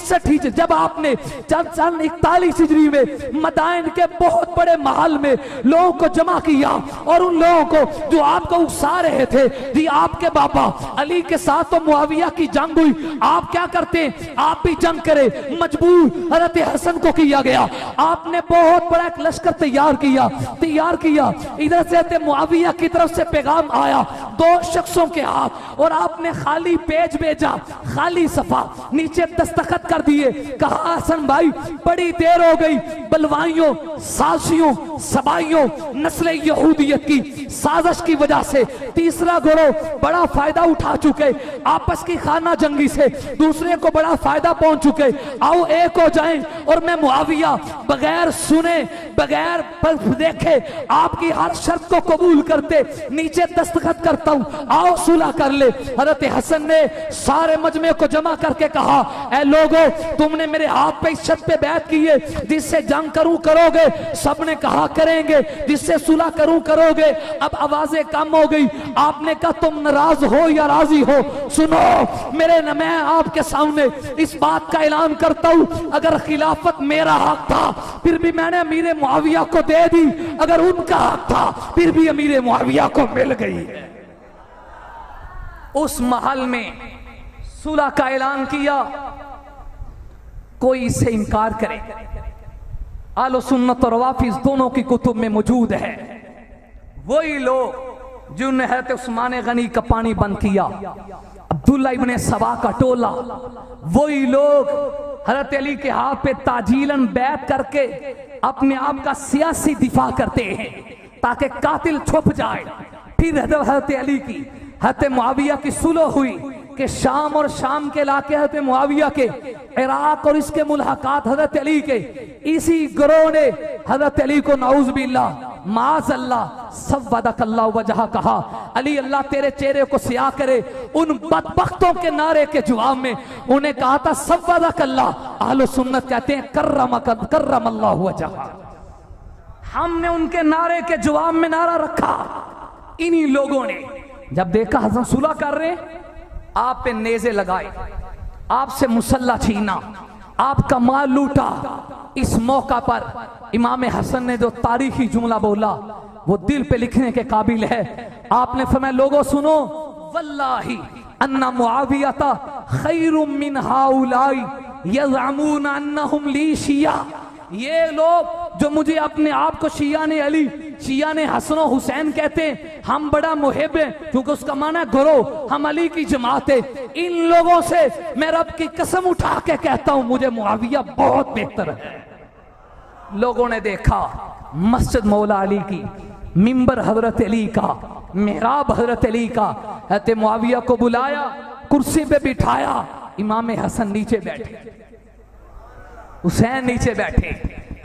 41 हिजरी में मदाइन के बहुत बड़े महल में लोगों को जमा किया, और उन लोगों को जो आपको उकसा रहे थे कि आपके बाबा अली के साथ तो मुआविया की जंग हुई, आप क्या करते हैं, आप भी जंग करे, मजबूर हजरत हसन को किया गया। आपने बहुत बड़ा एक लश्कर तैयार किया। इधर से मुआविया की तरफ से पैगाम आया 2 शख्सों के हाथ, और आपने खाली पेज भेजा, खाली सफा, नीचे दस्तखत कर दिए। कहा हसन भाई बड़ी देर हो गई, बलवाइयों, साजियों, सबाइयों, नस्ल यहूदियत की साजिश की वजह से तीसरा गिरोह बड़ा फायदा उठा चुके, आपस की खाना जंगी से दूसरे को बड़ा फायदा पहुंच चुके। आओ एक हो जाएं और मैं मुआविया बगैर सुने, बगैर देखे, आपकी हर शर्त को कबूल करते नीचे दस्तखत करता हूं, आओ सुलह कर ले। हजरत हसन ने सारे मजमे को जमा करके कहा, ऐ लोगों, तुमने मेरे हाथ पे इस शर्त पे बैत की है, जिससे जंग करूं करोगे? सबने कहा करेंगे। जिससे सुलह करूं करोगे? अब आवाजें कम हो गई। आपने कहा तुम नाराज हो या राजी हो? सुनो मेरे न, मैं आपके सामने इस बात का ऐलान करता हूं, अगर खिलाफत मेरा हक था फिर भी मैंने अमीर मुआविया को दे दी, अगर उनका हक था फिर भी अमीर मुआविया को मिल गई। उस महल में सुलह का ऐलान किया, कोई इससे इनकार करे? आलो सुन्नत और वाफिज दोनों की कुतुब में मौजूद है। वही लोग जिन्होंने हज़रत उस्मान गनी का पानी बंद किया, अब्दुल्ला इब्ने सबा का टोला, वही लोग हज़रत अली के हाथ पे ताजीलन बैत करके अपने आप का सियासी दिफा करते हैं ताकि कातिल छुप जाए। फिर हज़रत अली की, हज़रत मुआविया की सुलह हुई कि शाम और शाम के इलाके हज़रत मुआविया के, इराक और इसके मुलाकात हज़रत अली के, इसी गिरोह ने हज़रत अली को नाउज़ बिल्लाह माज़ अल्लाह सव्वदकल्लाहु वजह कहा। अली अल्लाह तेरे चेहरे को सियाह करे। उन बदबख्तों के नारे के जवाब में उन्हें कहा था सव्वदकल्लाह। अहले सुन्नत कहते हैं कर्रमल्लाहु वजह। हमने उनके नारे के जवाब में नारा रखा। इन्हीं लोगों ने जब देखा हसन सुलह कर रहे, आप पे नेज़े लगाए, आपसे मुसल्ला छीना, आपका माल लूटा। इस मौका पर इमाम हसन ने जो तारीखी जुमला बोला वो दिल पे लिखने के काबिल है। आपने फरमाया लोगों सुनो, वल्लाही अन्ना मुआविया खैरुम मिन हाउलाई यज़अमून अन्नहुम ली शिया। ये लोग जो मुझे अपने आप को शिया ने अली, शिया ने हसन हुसैन कहते हैं, हम बड़ा मुहिब है क्योंकि उसका माना गिरोह, हम अली की जमात है। इन लोगों से मैं रब की कसम उठा के कहता हूं मुझे मुआविया बहुत बेहतर है। लोगों ने देखा मस्जिद मौला अली की, मिंबर हजरत अली का, मेहराब हजरत अली का, हज़रत मुआविया को बुलाया, कुर्सी पे बिठाया, इमाम हसन नीचे बैठे, हुसैन नीचे बैठे।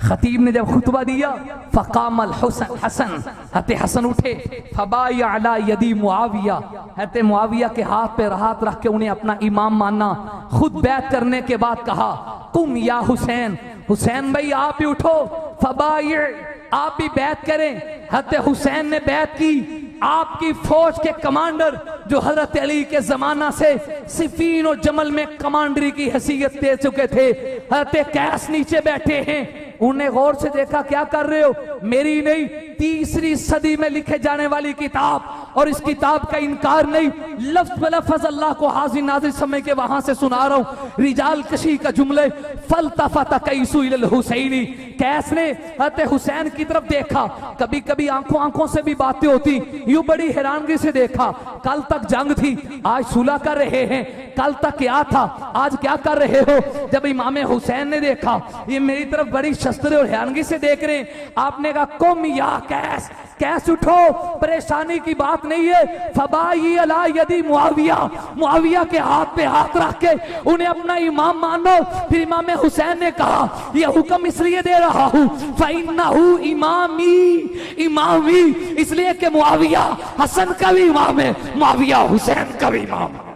खतीब ने जब खुतबा दिया, फ़क़ामल हसन, हज़रत हसन उठे, फ़बाया अला यदी मुआविया, हज़रत मुआविया के हाथ पे हाथ रख के उन्हें अपना इमाम माना। खुद बैत करने के बाद कहा, कुम या हुसैन, हुसैन भाई आप भी उठो, फ़बाया, आप भी बैत करें। हज़रत हुसैन ने बैत की। आपकी फौज के कमांडर जो हजरत अली के जमाना से सिफीन और जमल में कमांडरी की हैसियत दे चुके थे, हजरत कैस नीचे बैठे हैं। उन्हें गौर से देखा, क्या कर रहे हो? मेरी नहीं, तीसरी सदी में लिखे जाने वाली किताब, और इस किताब का इनकार नहीं, लफ्ज ब लफ्ज अल्लाह को हाजिर नाजिर समय के वहां से सुना रहा हूं। रिजाल कशी का जुमले, फलतफत कैसु इलल हुसैनी, कैस ने हज़रत हुसैन की तरफ देखा। कभी कभी आंखों आंखों से भी बातें होती, यूं बड़ी हैरानगी से देखा। कल तक जंग थी, आज सुलह कर रहे हैं, कल तक क्या था, आज क्या कर रहे हो? जब इमाम हुसैन ने देखा ये मेरी तरफ बड़ी शस्त्र और हैरानगी से देख रहे हैं, आपने कहा कुम या कैस, कैस उठो, परेशानी की बात नहीं है। फबाई अला यदी मुआविया, मुआविया के हाथ पे हाथ रख के उन्हें अपना इमाम मानो। फिर इमाम हुसैन ने कहा, यह हुक्म इसलिए दे रहा हूं फइन्नहु इमामी, इमामी, इसलिए कि मुआविया हसन का भी इमाम है, मुआविया हुसैन का भी इमाम है।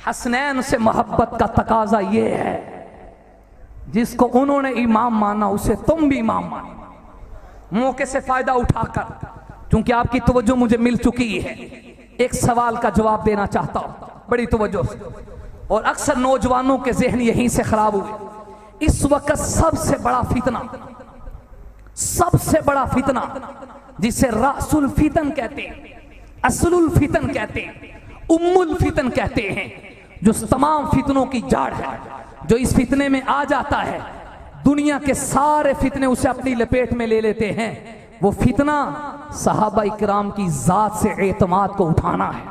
हसनैन से मोहब्बत का तकाजा यह है, जिसको उन्होंने इमाम माना उसे तुम भी इमाम मानो। मौके से फायदा उठाकर, क्योंकि आपकी तवज्जो मुझे मिल चुकी है, एक सवाल का जवाब देना चाहता हूं बड़ी तवज्जो से, और अक्सर नौजवानों के जहन यहीं से खराब हुए। इस वक्त सबसे बड़ा फितना, सबसे बड़ा फितना जिसे रासुल फितन कहते हैं, असलुल फितन कहते हैं, उम्मुल फितन कहते हैं, जो तमाम फितनों की जड़ है, जो इस फितने में आ जाता है दुनिया के सारे फितने उसे अपनी लपेट में ले लेते हैं। वो फितना सहाबा इकराम की जात से एतमाद को उठाना है।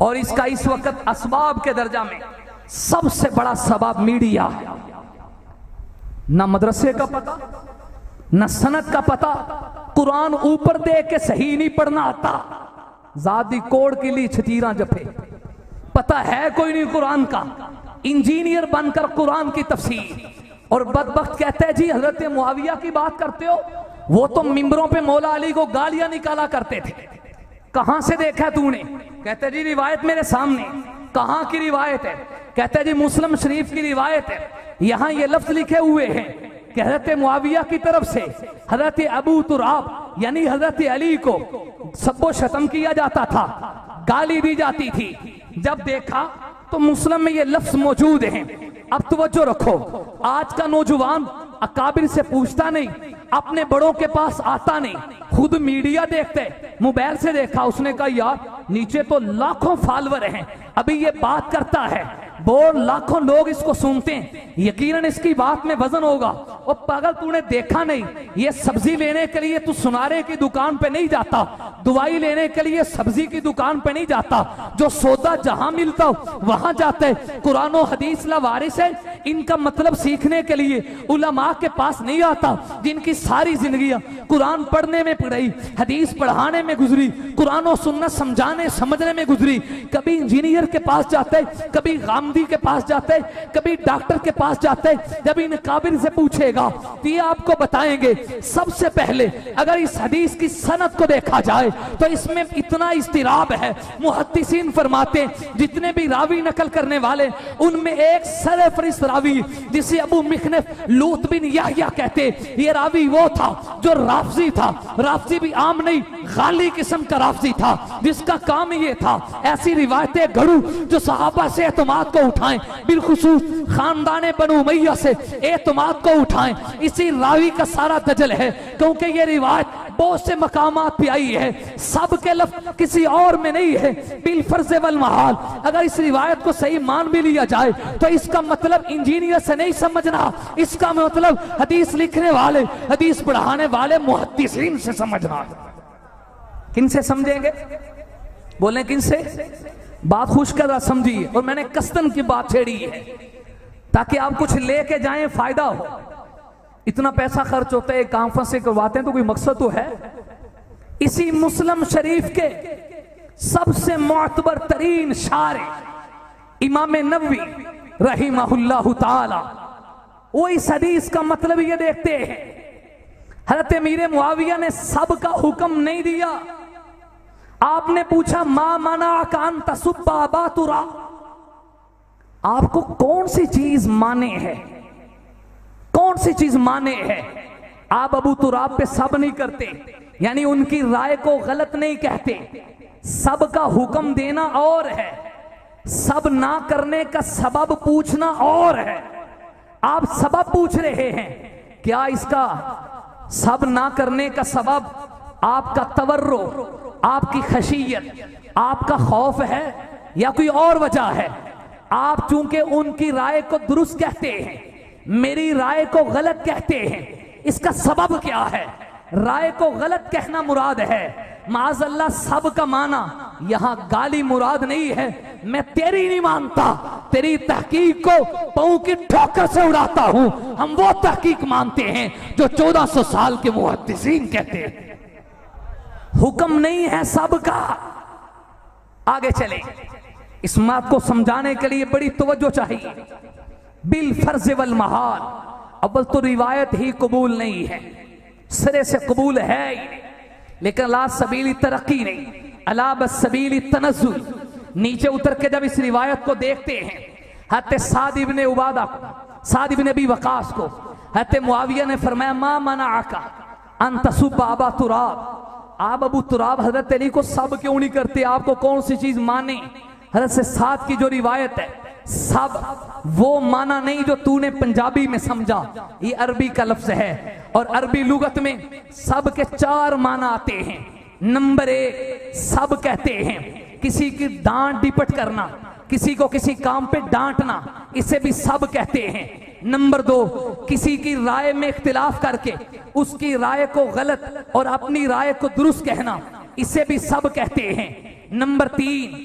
और इसका इस वक्त असबाब के दर्जा में सबसे बड़ा सबब मीडिया है। ना मदरसे का पता, न सनद का पता, कुरान ऊपर देख के सही नहीं पढ़ना आता, जादी कोड के लिए छतीरा जफे, पता है कोई नहीं कुरान का, इंजीनियर बनकर कुरान की तफसीर। और बदबख्त कहता है जी हजरत मुआविया की बात करते हो, वो तो मिंबरों पे मौला अली को गालियां निकाला करते थे। कहां से देखा तूने? कहते जी रिवायत मेरे सामने। कहां की रिवायत है? कहते जी मुस्लिम शरीफ की रिवायत है, यहां ये लफ्ज लिखे हुए हैं कि हजरत मुआविया की तरफ से हजरत अबू तुराब यानी हजरत अली को सब्बो शतम किया जाता था, गाली दी जाती थी। जब देखा तो मुस्लिम में ये लफ्ज मौजूद हैं। अब तवज्जो रखो, आज का नौजवान अकाबिर से पूछता नहीं, अपने बड़ों के पास आता नहीं, खुद मीडिया देखते, मोबाइल से देखा, उसने कहा यार नीचे तो लाखों फॉलोअर हैं, अभी ये बात करता है, बहुत लाखों लोग इसको सुनते हैं, यकीनन इसकी बात में वजन होगा। और पागल तूने देखा नहीं, ये सब्जी लेने के लिए तू सुनारे की दुकान पे नहीं जाता, दवाई लेने के लिए सब्जी की दुकान पे नहीं जाता, जो सौदा जहां मिलता वहां जाते। कुरान और हदीस लवारिस है, इनका मतलब सीखने के लिए उलमा के पास नहीं आता, जिनकी सारी जिंदगियां कुरान पढ़ने में पढ़ी, हदीस पढ़ाने में गुजरी, कुरान और सुन्नत समझाने समझने में गुजरी। कभी इंजीनियर के पास जाते, कभी गामदी के पास जाते, कभी डॉक्टर के पास जाते। जब इन काबिल से पूछेगा तो ये आपको बताएंगे सबसे पहले अगर इस हदीस की सनद को देखा जाए तो इसमें इतना इस्तिराब है। मुहद्दिसीन फरमाते जितने भी रावी नकल करने वाले उनमें एक सरफरिस्त रावी जिसे अबू मिखनफ लूत बिन याह्या कहते, ये रावी वो था जो राफजी था, राफजी भी आम नहीं गाली किस्म का राफजी था, जिसका काम ये था ऐसी रिवायतें गढ़ू जो सहाबा से एतमाद को उठाएं, बिलखुसूस खानदान बनु उमैया से एतमाद को उठाएं। इसी रावी का सारा दजल है, क्योंकि ये रिवायत बहुत से मकामात पे आई है, सब के लफ्ज किसी और में नहीं है, बिल फर्ज वल महाल। अगर इस रिवायत को सही मान भी लिया जाए तो इसका मतलब इंजीनियर से नहीं समझना, इसका मतलब हदीस लिखने वाले, हदीस पढ़ाने वाले मुहद्दिसीन से समझना। किन से समझेंगे? बोले किन से? बात खुश कर समझिए। और मैंने कस्तन की बात छेड़ी है ताकि आप कुछ लेके जाएं, फायदा हो। इतना पैसा खर्च होता है, कॉन्फ्रेंस से करवाते हैं तो कोई मकसद तो है। इसी मुस्लिम शरीफ के सबसे मोतबर तरीन शारे इमाम नबवी रहिमहुल्लाहु ताला, वो इस हदीस का मतलब ये देखते हैं, हजरत अमीर मुआविया ने सब का हुक्म नहीं दिया। आपने पूछा मा मना कान तसुब्बा बातुरा, आपको कौन सी चीज माने है, कौन सी चीज माने है? आप अबू तुराब पे सब नहीं करते, यानी उनकी राय को गलत नहीं कहते। सब का हुक्म देना और है, सब ना करने का सबब पूछना और है। आप सबब पूछ रहे हैं, क्या इसका सब ना करने का सबब आपका तवर्रो, आपकी खशियत, आपका खौफ है या कोई और वजह है? आप चूंकि उनकी राय को दुरुस्त कहते हैं, मेरी राय को गलत कहते हैं, इसका सबब क्या है? राय को गलत कहना मुराद है, माज़अल्लाह सब का माना यहां गाली मुराद नहीं है। मैं तेरी नहीं मानता, तेरी तहकीक को पांव की ठोकर से उड़ाता हूं। हम वो तहकीक मानते हैं जो 1400 साल के मुहद्दिसीन कहते हैं। हुक्म नहीं है सबका। आगे चले, इस बात को समझाने के लिए बड़ी तवज्जो चाहिए। बिल फर्ज वल महाल, अव्वल तो रिवायत ही कबूल नहीं है, सिरे से कबूल है ही नहीं, लेकिन अला सबीली तरक्की नहीं, अला बस सबीली तनज़्ज़ुल। नीचे उतर के जब इस रिवायत को देखते हैं, हत्ते साद इब्ने उबादा को, साद इब्ने अबी वकास को हत्ते मुआविया ने फरमाया मा मनाअका अन तसुब्बा अबा तुराब, आप अबू तुराब हजरत अली को सब क्यों नहीं करते, आपको कौन सी चीज माने? हजरत से साद की जो रिवायत है, सब वो माना नहीं जो तूने पंजाबी में समझा, ये अरबी का लफ्ज है। और अरबी लुगत में सब के 4 माना आते हैं। नंबर 1, सब कहते हैं किसी की डांट डिपट करना, किसी को किसी काम पे डांटना, इसे भी सब कहते हैं। नंबर 2, किसी की राय में इख्तिलाफ करके उसकी राय को गलत और अपनी राय को दुरुस्त कहना, इसे भी सब कहते हैं। नंबर 3,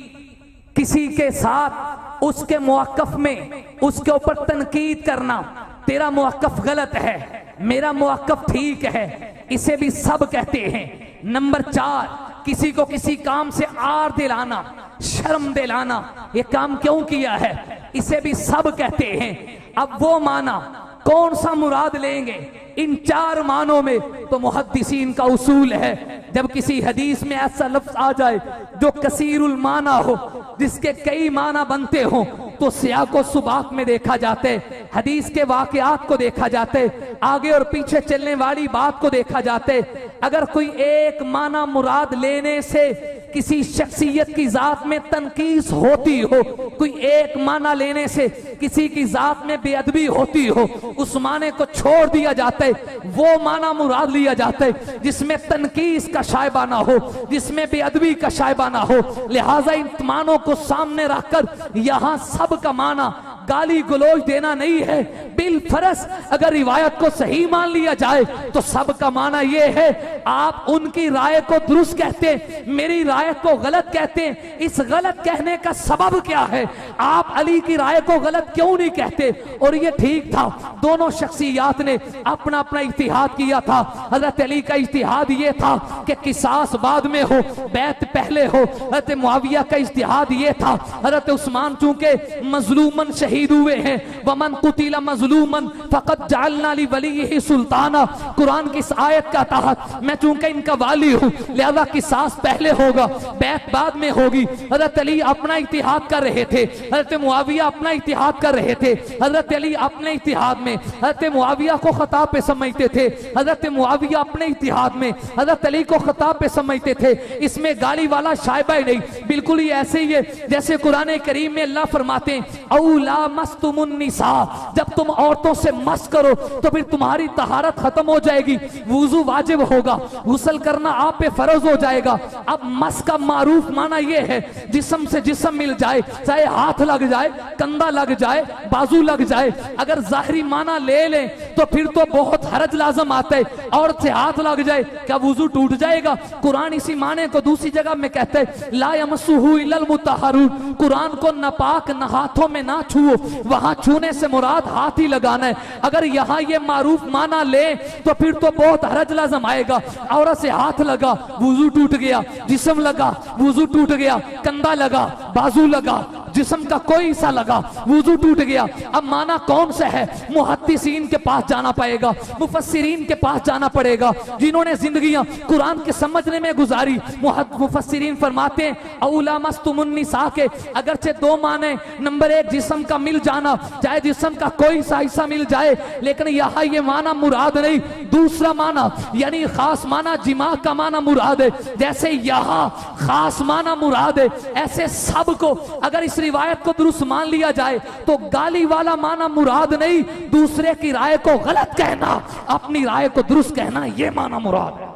किसी के साथ उसके मौक़िफ़ में उसके ऊपर तनकीद करना, तेरा मौक़िफ़ गलत है, मेरा मौक़िफ़ ठीक है, इसे भी सब कहते हैं। नंबर 4, किसी को किसी काम से आर दिलाना, शर्म दिलाना, ये काम क्यों किया है, इसे भी सब कहते हैं। अब वो माना कौन सा मुराद लेंगे इन 4 मानों में, तो मुहद्दिसीन का उसूल है, जब किसी हदीस में ऐसा लफ्ज आ जाए जो कसीरुल माना हो, जिसके कई माना बनते हो, तो सियाको सुबाक में देखा जाते, हदीस के वाकयात को देखा जाते, आगे और पीछे चलने वाली बात को देखा जाते। अगर कोई एक माना मुराद लेने से किसी शख्सियत की जात में तनकीस होती हो, कोई एक माना लेने से किसी की जात में बेअदबी होती हो, उस माने को छोड़ दिया जाता है, वो माना मुराद लिया जाता है जिसमें तनकीस का शायबा ना हो, जिसमें बेअदबी का शायबा ना हो। लिहाजा इन मानों को सामने रखकर यहां सब का माना गाली गलौज देना नहीं है, बिल फरस अगर रिवायत को सही मान लिया जाए तो सब का माना यह है, आप उनकी राय को दुरुस्त कहते हैं, मेरी राय को गलत कहते हैं। इस गलत कहने का सबब क्या है, आप अली की राय को गलत क्यों नहीं कहते, और ये ठीक था, दोनों शख्सियात ने अपना अपना इज्तिहाद किया था। हजरत अली का इज्तिहाद ये था कि किसास बाद में हो, बैत पहले हो। हजरत मुआविया का इज्तिहाद ये था, हजरत उस्मान चूंकि मजलूमन शहीद हुए हैं, वमन कुतिला मजलूमन फकत जअलना ली वलीही सुल्ताना, कुरान की इस आयत का तहत मैं चूंकि इनका वाली हूं, लिहाजा किसास पहले होगा, बैत बाद में होगी। हजरत अली अपना इज्तिहाद कर रहे थे, हजरत मुआविया अपना इज्तिहाद कर रहे थे। हजरत अली अपने इज्तिहाद में हजरत मुआविया को खता पे समझते थे, हजरत मुआविया अपने इज्तिहाद में हजरत अली को खता पे समझते थे। इसमें गाली वाला शायबा ही नहीं, बिल्कुल ही ऐसे ही है जैसे कुरान करीम में अल्लाह फरमाते हैं, औला मस्तुमुन निसा, जब तुम औरतों से मस करो तो फिर तुम्हारी तहारत खत्म हो जाएगी, वुजू वाजिब होगा, गुस्ल करना आप पे फर्ज हो जाएगा। अब मस का मारूफ माना यह है, जिस्म से जिस्म मिल जाए, चाहे हाथ लग जाए, कंधा लग जाए, बाजू लग जाए। अगर जाहिरी माना ले लें तो फिर तो बहुत हरज लाजम आता है, औरत से हाथ लग जाए क्या वुजू टूट जाएगा? कुरान इसी माने को दूसरी जगह में कहता है, ला यमस्सुहु इल्लल मुतहहरून, कुरान को नापाक न हाथों में ना छुओ, वहां छूने से मुराद हाथ ही लगाना है। अगर यहाँ ये मारूफ माना ले तो फिर तो बहुत हरज लाजम आएगा। औरत से हाथ लगा, वुजू टूट गया, जिस्म लगा, वुजू टूट गया, कंधा लगा, बाजू लगा, जिस्म का कोई हिस्सा लगा, वुजू टूट गया। अब माना कौन सा है? मुहद्दिसीन के पास जाना पड़ेगा, मुफस्सिरीन के पास जाना पड़ेगा, जिन्होंने जिंदगियां कुरान के समझने में गुजारी। मुफस्सिरीन फरमाते हैं, औला मस्तुमुन निसा के अगरचे 2 माने, नंबर 1 जिस्म का मिल जाना, चाहे जिस्म का कोई सा हिस्सा मिल जाए, लेकिन यहाँ ये माना मुराद नहीं, दूसरा माना यानी खास माना जिमा का माना मुराद है। जैसे यहाँ खास माना मुराद है, ऐसे सबको अगर इस रिवायत को दुरुस्त मान लिया जाए तो गाली वाला माना मुराद नहीं, दूसरे की राय को गलत कहना, अपनी राय को दुरुस्त कहना, यह माना मुराद है।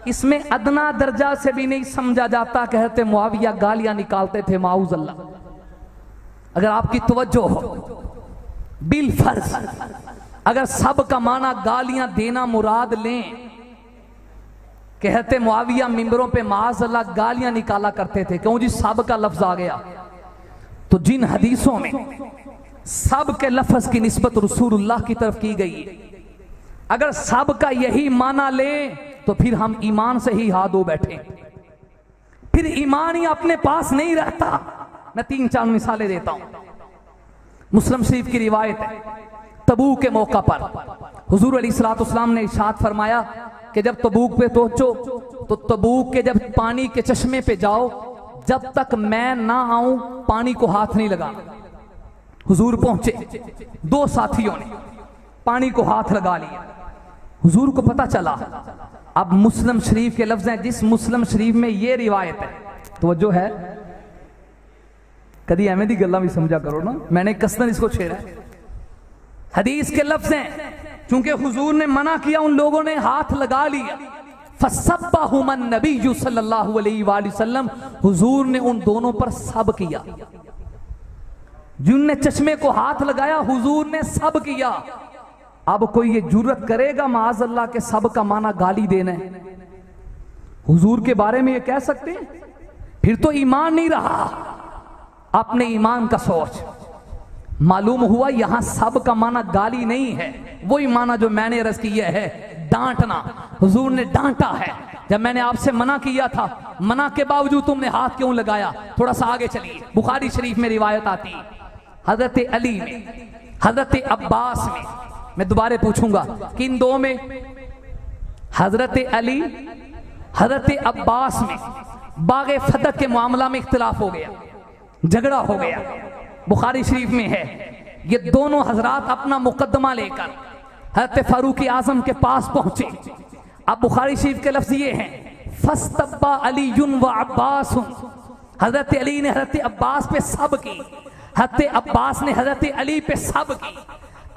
इसमें अदना दर्जा से भी नहीं समझा जाता। कहते मुआविया गालियां निकालते थे, माऊज अल्लाह। अगर आपकी तवज्जो हो, बिल फर्ज अगर सब का माना गालियां देना मुराद लें, कहते मुआविया मिंबरों पे माज अल्लाह गालियां निकाला करते थे। क्यों जी? सब का लफ्ज आ गया। तो जिन हदीसों में सब के लफ्ज की निस्बत रसूलुल्लाह की तरफ की गई है, अगर सब का यही माना ले तो फिर हम ईमान से ही हाथ धो बैठे, फिर ईमान ही अपने पास नहीं रहता। मैं 3-4 मिसालें देता हूं। मुस्लिम शरीफ की रिवायत है, तबूक के मौका पर हुजूर अलैहिस्सलाम ने इरशाद फरमाया कि जब तबूक पे पहुंचो तो तबूक के जब पानी के चश्मे पे जाओ, जब तक मैं ना आऊं पानी को हाथ नहीं लगाना। हुजूर पहुंचे, 2 साथियों ने पानी को हाथ लगा लिया। हुजूर को पता चला, अब मुस्लिम शरीफ के लफ्ज हैं, जिस मुस्लिम शरीफ में ये रिवायत है, तो जो है कदी एवं दी गल्लां भी समझा करो ना, मैंने कसदन इसको छेड़ा है। हदीस के लफ्ज हैं, चूंकि हुजूर ने मना किया, उन लोगों ने हाथ लगा लिया। फसब्बाहुमन नबी सल्लल्लाहु अलैहि वसल्लम, हुजूर ने उन दोनों पर सब किया। जिनने चश्मे को हाथ लगाया हुजूर ने सब किया। अब कोई ये जुर्रत करेगा माअज़ल्लाह के सब का माना गाली देना है? हुजूर के बारे में ये कह सकते हैं? फिर तो ईमान नहीं रहा। अपने ईमान का सोच। मालूम हुआ यहां सब का माना गाली नहीं है, वही माना जो मैंने अर्ज किया है, डांटना। हुजूर ने डांटा है। जब मैंने आपसे मना किया था, मना के बावजूद तुमने हाथ क्यों लगाया? थोड़ा सा आगे चलिए, बुखारी शरीफ में रिवायत आती है, हजरत अली में, हजरत अब्बास में। मैं दोबारा पूछूंगा किन दो में? हजरत अली, हजरत अब्बास में बागे फतह के मामला में इख्तिलाफ हो गया, झगड़ा हो गया। बुखारी शरीफ में है। ये दोनों हजरात अपना मुकदमा लेकर हजरत फारूक आजम के पास पहुंचे। अब बुखारी शरीफ के लफ्ज ये हैं, फस्तब्बा अलीयुन व अब्बास। हजरत अली ने हजरत अब्बास पे सब की, हजरत अब्बास ने हजरत अली पे सब की।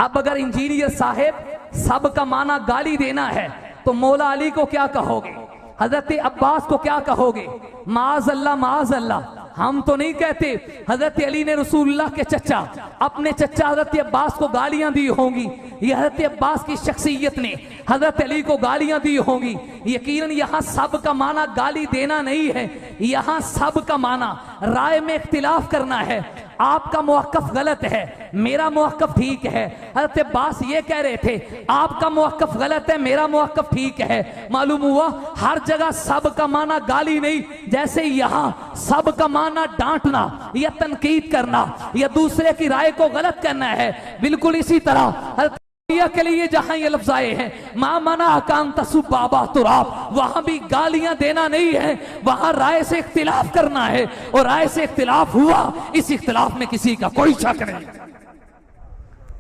अब अगर इंजीनियर साहब सब का माना गाली देना है तो मौला अली को क्या कहोगे? हजरत अब्बास को क्या कहोगे? माज़ अल्लाह, माज़ अल्लाह। हम तो नहीं कहते हजरत अली ने रसूलुल्लाह के चचा, अपने चचा हजरत अब्बास को गालियां दी होंगी। ये हजरत अब्बास की शख्सियत ने हजरत अली को गालियां दी होंगी। यकीनन यहाँ सब का माना गाली देना नहीं है, यहाँ सब का माना राय में इख्तिलाफ करना है। आपका मौक़िफ़ गलत है, मेरा मौक़िफ़ ठीक है। हज़रत अब्बास ये कह रहे थे आपका मौक़िफ़ गलत है, मेरा मौक़िफ़ ठीक है। मालूम हुआ हर जगह सब का माना गाली नहीं, जैसे यहाँ सब का माना डांटना या तनकीद करना या दूसरे की राय को गलत करना है। बिल्कुल इसी तरह के लिए जहां ये लफ्ज आए हैं, मां मना अकान तसु बाबा तुराब, वहां भी गालियां देना नहीं है, वहां राय से इख्तिलाफ करना है। और राय से इख्तिलाफ हुआ, इस इख्तिलाफ में किसी का कोई शक नहीं।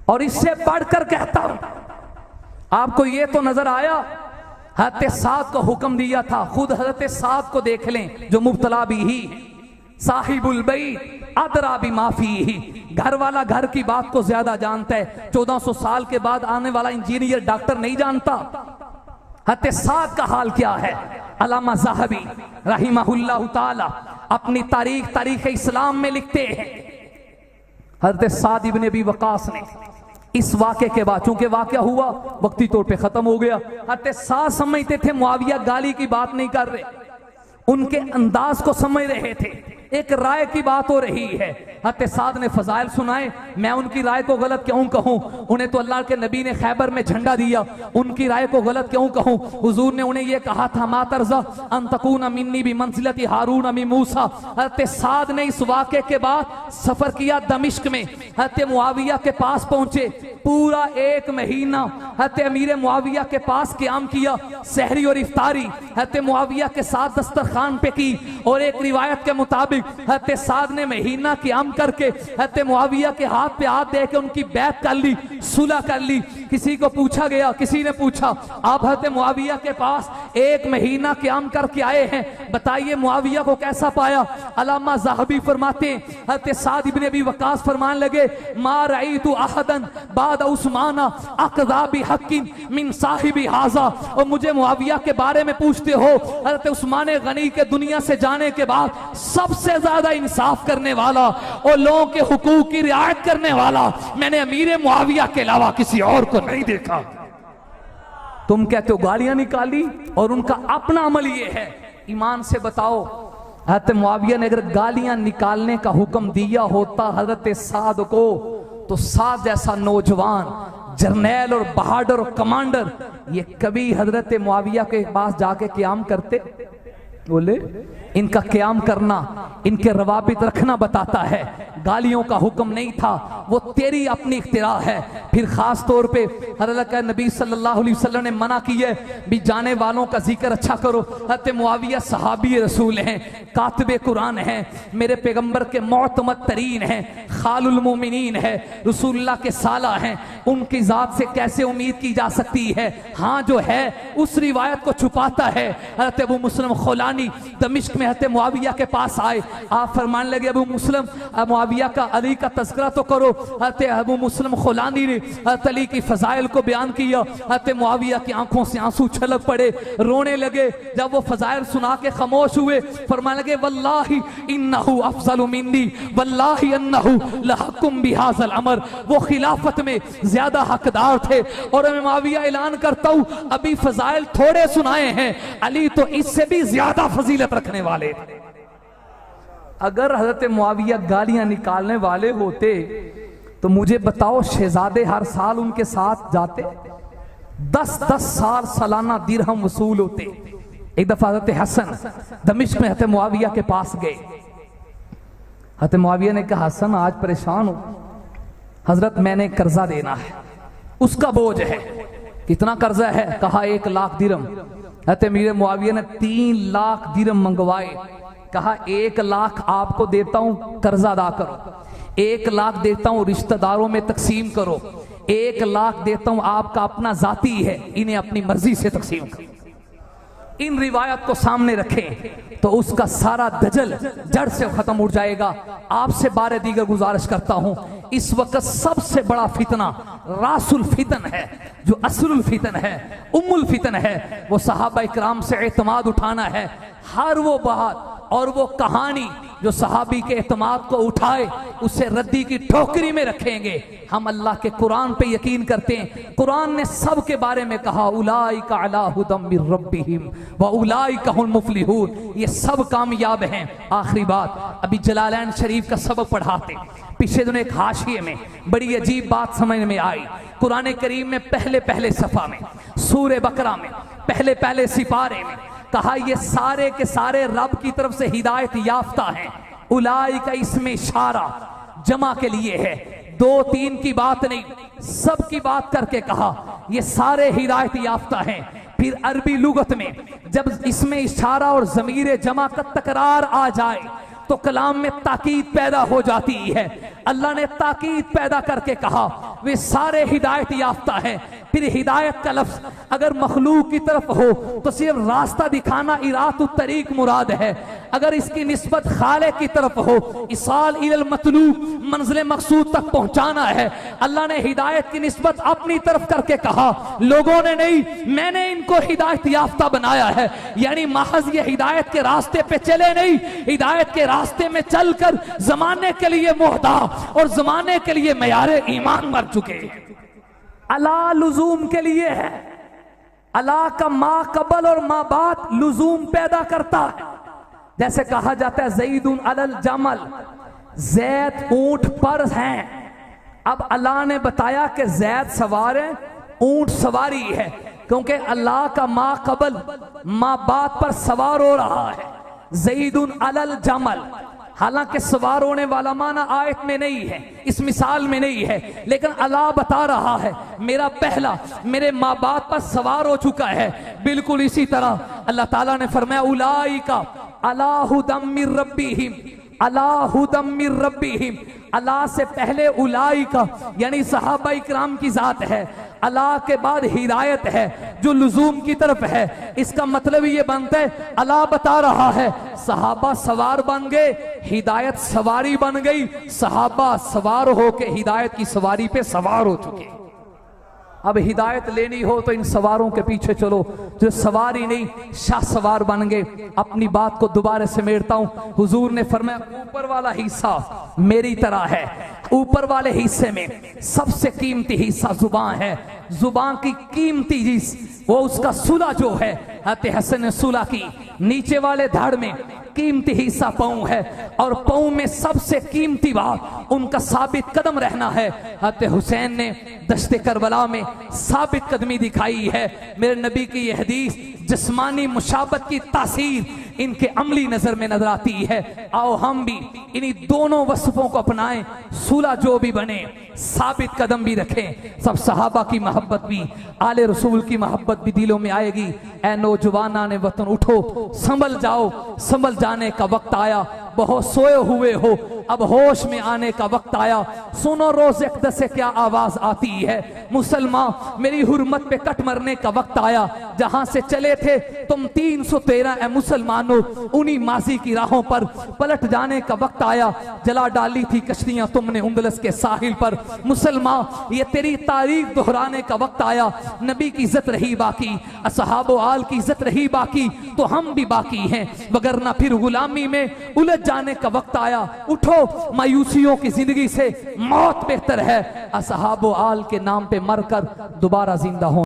और इससे बढ़कर कहता हूं, आपको ये तो नजर आया हज़रत साद को हुक्म दिया था, खुद हज़रत साद को देख लें जो मुब्तला भी ही साहिबुल बैत अदरा भी माफी ही। घर वाला घर की बात को ज्यादा जानता है। 1400 साल के बाद आने वाला इंजीनियर डॉक्टर नहीं जानता हज़रत साद का हाल क्या है। अल्लामा ज़हबी रहिमहुल्लाह ताला अपनी तारीख इस्लाम में लिखते हैं, हज़रत साद इब्न अबी वक़ास ने इस वाक़े के बाद, चूंकि वाक़या हुआ वक्ती तौर पे खत्म हो गया, हज़रत साद समझते थे मुआविया गाली की बात नहीं कर रहे, उनके अंदाज को समझ रहे थे, एक राय की बात हो रही है। हज़रत साद ने फजाइल सुनाए, मैं उनकी राय को गलत क्यों कहूं? उन्हें तो अल्लाह के नबी ने खैबर में झंडा दिया, उनकी राय को गलत क्यों कहूं? हुजूर ने उन्हें यह कहा था मातरजा अन तकूना मिन्नी भी मंजिलती हारून मी मूसा। हज़रत साद ने इस वाक़े के बाद सफर किया दमिश्क में, हज़रत मुआविया के पास पहुंचे, पूरा एक महीना हज़रत अमीर मुआविया के पास क़याम किया, सहरी और इफ्तारी हज़रत मुआविया के साथ दस्तरखान पे की। और एक रिवायत के मुताबिक हज़रत साद ने महीना क़याम करके हज़रत मुआविया के हाथ पे हाथ दे के उनकी बैत कर ली, सुलह कर ली। किसी को पूछा गया, किसी ने पूछा आप हज़रत मुआविया के पास एक महीना क़याम करके आए हैं, बताइए मुआविया को कैसा पाया? अल्लामा ज़हबी फरमाते हैं हज़रत साद इब्न अबी वक़ास फरमान लगे, मा रअयतु अहदन बाद उस्माना अक़ज़ा बिहक़्क़िन मिन साहिबी हाज़ा। और मुझे मुआविया के बारे में पूछते हो, हज़रत उस्मान गनी के दुनिया से जाने के बाद सबसे ज्यादा इंसाफ करने वाला और लोगों के हुकूक की रियायत करने वाला मैंने अमीर मुआविया के अलावा किसी और को नहीं देखा। तुम कहते हो गालियां निकाली, और उनका अपना अमल ये है। ईमान से बताओ, हज़रत मुआविया ने अगर गालियां निकालने का हुक्म दिया होता हज़रत साद को, तो साद जैसा नौजवान जर्नैल और बहादुर और कमांडर ये कभी हज़रत मुआविया के पास जाके क़याम करते? बोले इनका क़याम करना, इनके रवाबित रखना बताता है, गालियों का हुक्म नहीं था, वो तेरी अपनी इख्तिरा है। फिर खास तौर पे हज़रत नबी सल्लल्लाहु अलैहि वसल्लम ने मना किया भी जाने वालों का जिक्र अच्छा करो। हज़रत मुआविया सहाबी रसूल हैं, कातिब कुरान हैं, मेरे पैगंबर के मोअतमद तरीन हैं, खालुल मोमिनीन है, रसूलुल्लाह के साला हैं, उनकी ज़ात से कैसे उम्मीद की जा सकती है? हाँ जो है उस रिवायत को छुपाता है। हज़रत अबू मुस्लिम खौलानी खुलानी दमिश्क में हते मुआविया के पास आए। आप फरमाने लगे अबू मुस्लिम मुआविया का अली का तज़किरा तो करो। हते अबू मुस्लिम खुलानी ने अली की फजाइल को बयान किया। हते मुआविया की आंखों से आंसू छलक पड़े, रोने लगे। जब वो फजाइल सुना के खामोश हुए, फरमाने लगे वल्लाही इन्नहु अफज़लु मिन्नी वल्लाही अन्नहु लहकुम बिहाज़ल अमर। वो खिलाफत में ज्यादा हकदार थे। और मैं मुआविया ऐलान करता हूं, अभी फजाइल थोड़े सुनाए हैं, अली तो इससे भी ज्यादा फजीलत रखने वाले थे। अगर हजरत मुआविया गालियां निकालने वाले होते तो मुझे बताओ, शहजादे हर साल उनके साथ जाते, 10-10 साल सालाना दिरहम वसूल होते। एक दफा हजरत हसन दमिश्क में हजरत मुआविया के पास गए। हजरत मुआविया ने कहा हसन आज परेशान हो। हजरत मैंने कर्जा देना है, उसका बोझ है। कितना कर्जा है? कहा 1 लाख दिरहम। हजरत मीर मुआविया ने 3 लाख दिरहम मंगवाए। कहा 1 लाख आपको देता हूं, कर्जा अदा करो। 1 लाख देता हूं, रिश्तेदारों में तकसीम करो। 1 लाख देता हूं, आपका अपना जाती है, इन्हें अपनी मर्जी से तकसीम करो। इन रिवायत को सामने रखें तो उसका सारा दजल जड़ से खत्म उठ जाएगा। आपसे बारे दीगर गुजारिश करता हूं, इस वक्त सबसे बड़ा फितना रासुल फितन है, जो असलुल फितन है, उम्मुल फितन है, वो सहाबा इकराम से एतमाद उठाना है। हर वो बात और वो कहानी जो सहाबी के एतमाद को उठाए, उसे रद्दी की ठोकरी में रखेंगे। हम अल्लाह के कुरान पे यकीन करते हैं। कुरान ने सब के बारे में कहा उलाइका अला हुदम मिर रब्बिहिम व उलाइका हुल मुफलिहून, ये सब कामयाब हैं। आखिरी बात, अभी जलालैन शरीफ का सबक पढ़ाते, पिछले दिनों एक हाशिए में बड़ी अजीब बात समझ में आई। कुरान करीम में पहले पहले सफा में सूरह बकरा में पहले पहले सिपारे में कहा ये सारे के सारे रब की तरफ से हिदायत याफ्ता हैं। उलाई का इसमें इशारा जमा के लिए है, 2-3 की बात नहीं, सब की बात करके कहा ये सारे हिदायत याफ्ता हैं। फिर अरबी लुगत में जब इसमें इशारा और ज़मीर जमा का तकरार आ जाए तो कलाम में ताकीद पैदा हो जाती है। अल्लाह ने ताकीद पैदा करके कहा वे सारे हिदायत याफ्ता हैं। फिर हिदायत का लफ्ज अगर मखलूक की तरफ हो तो सिर्फ रास्ता दिखाना इरातु तरीक मुराद है। अगर इसकी निस्बत खालिक की तरफ हो, इसाल इलल मतलूब, मंजिल मकसूद तक पहुंचाना है। अल्लाह ने हिदायत की निस्बत अपनी तरफ करके कहा, लोगों ने नहीं, मैंने इनको हिदायत याफ्ता बनाया है। यानी महज ये हिदायत के रास्ते पे चले नहीं, हिदायत के रास्ते में चलकर जमाने के लिए मुहदा और जमाने के लिए मयारे ईमान मर चुके हैं। अला लुजूम के लिए है। अला का माँ कबल और माँ बात लुजूम पैदा करता है। जैसे कहा जाता है ज़ैदुन अलल जमल, जैद ऊंट पर हैं। अब अल्लाह ने बताया कि जैद सवार है, ऊंट सवारी है, क्योंकि अल्लाह का माँ कबल माँ बात पर सवार हो रहा है। ज़ैदुन अलल जमल, हालांकि सवार होने वाला माना आयत में नहीं है, इस मिसाल में नहीं है, लेकिन अल्लाह बता रहा है मेरा पहला मेरे माँ बाप पर सवार हो चुका है। बिल्कुल इसी तरह अल्लाह ताला ने फरमाया उलाइका अला हुदम मिर रब्बिहिम, अला हुदम मिर रब्बिहिम। अल्लाह से पहले उलाइका यानी सहाबा इकराम की जात है, अल्लाह के बाद हिदायत है जो लुजूम की तरफ है। इसका मतलब ये बनता है अल्लाह बता रहा है सहाबा सवार बन गए, हिदायत सवारी बन गई, सहाबा सवार होके हिदायत की सवारी पे सवार हो चुके। अब हिदायत लेनी हो तो इन सवारों के पीछे चलो जो सवारी नहीं शाह सवार बन गए। अपनी बात को दोबारा समेटता हूं। हुजूर ने फरमाया ऊपर वाला हिस्सा मेरी तरह है। ऊपर वाले हिस्से में सबसे कीमती हिस्सा जुबान है। जुबान की कीमती चीज वो उसका सुला जो है, हते हसन ने सुला की। नीचे वाले धड़ में कीमती हिस्सा पाँव है और पाँव में सबसे कीमती बात उनका साबित कदम रहना है। हते हुसैन ने दश्ते करबला में साबित कदमी दिखाई है। मेरे नबी की यह हदीस जिस्मानी मुशाबत की तासीर इनके अमली नजर में नजर आती है। आओ हम भी इन्हीं दोनों वस्फों को अपनाएं, सूला जो भी बने, साबित कदम भी रखें। सब सहाबा की मोहब्बत भी, आले रसूल की मोहब्बत भी दिलों में आएगी। ऐ नौजवाना ने वतन उठो, संभल जाओ, संभल जाने का वक्त आया। बहुत सोए हुए हो, अब होश में आने का वक्त आया। सुनो रोज़ अक़दस से क्या आवाज आती है, मुसलमान मेरी हुर्मत पे कट मरने का वक्त आया। जहां से चले थे तुम 313 मुसलमानों, उन्हीं माजी की राहों पर पलट जाने का वक्त आया। जला डाली थी कश्तियां तुमने उंदलस के साहिल पर। मुसलमान ये तेरी तारीख दोहराने का वक्त आया। नबी की इज्जत रही बाकी, असहाबो आल की इज्जत रही बाकी, तो हम भी बाकी हैं, वगरना फिर गुलामी में उलझ जाने का वक्त आया। उठो, मायूसियों की जिंदगी से मौत बेहतर है, असहाबो आल के नाम पे मरकर दोबारा जिंदा हो।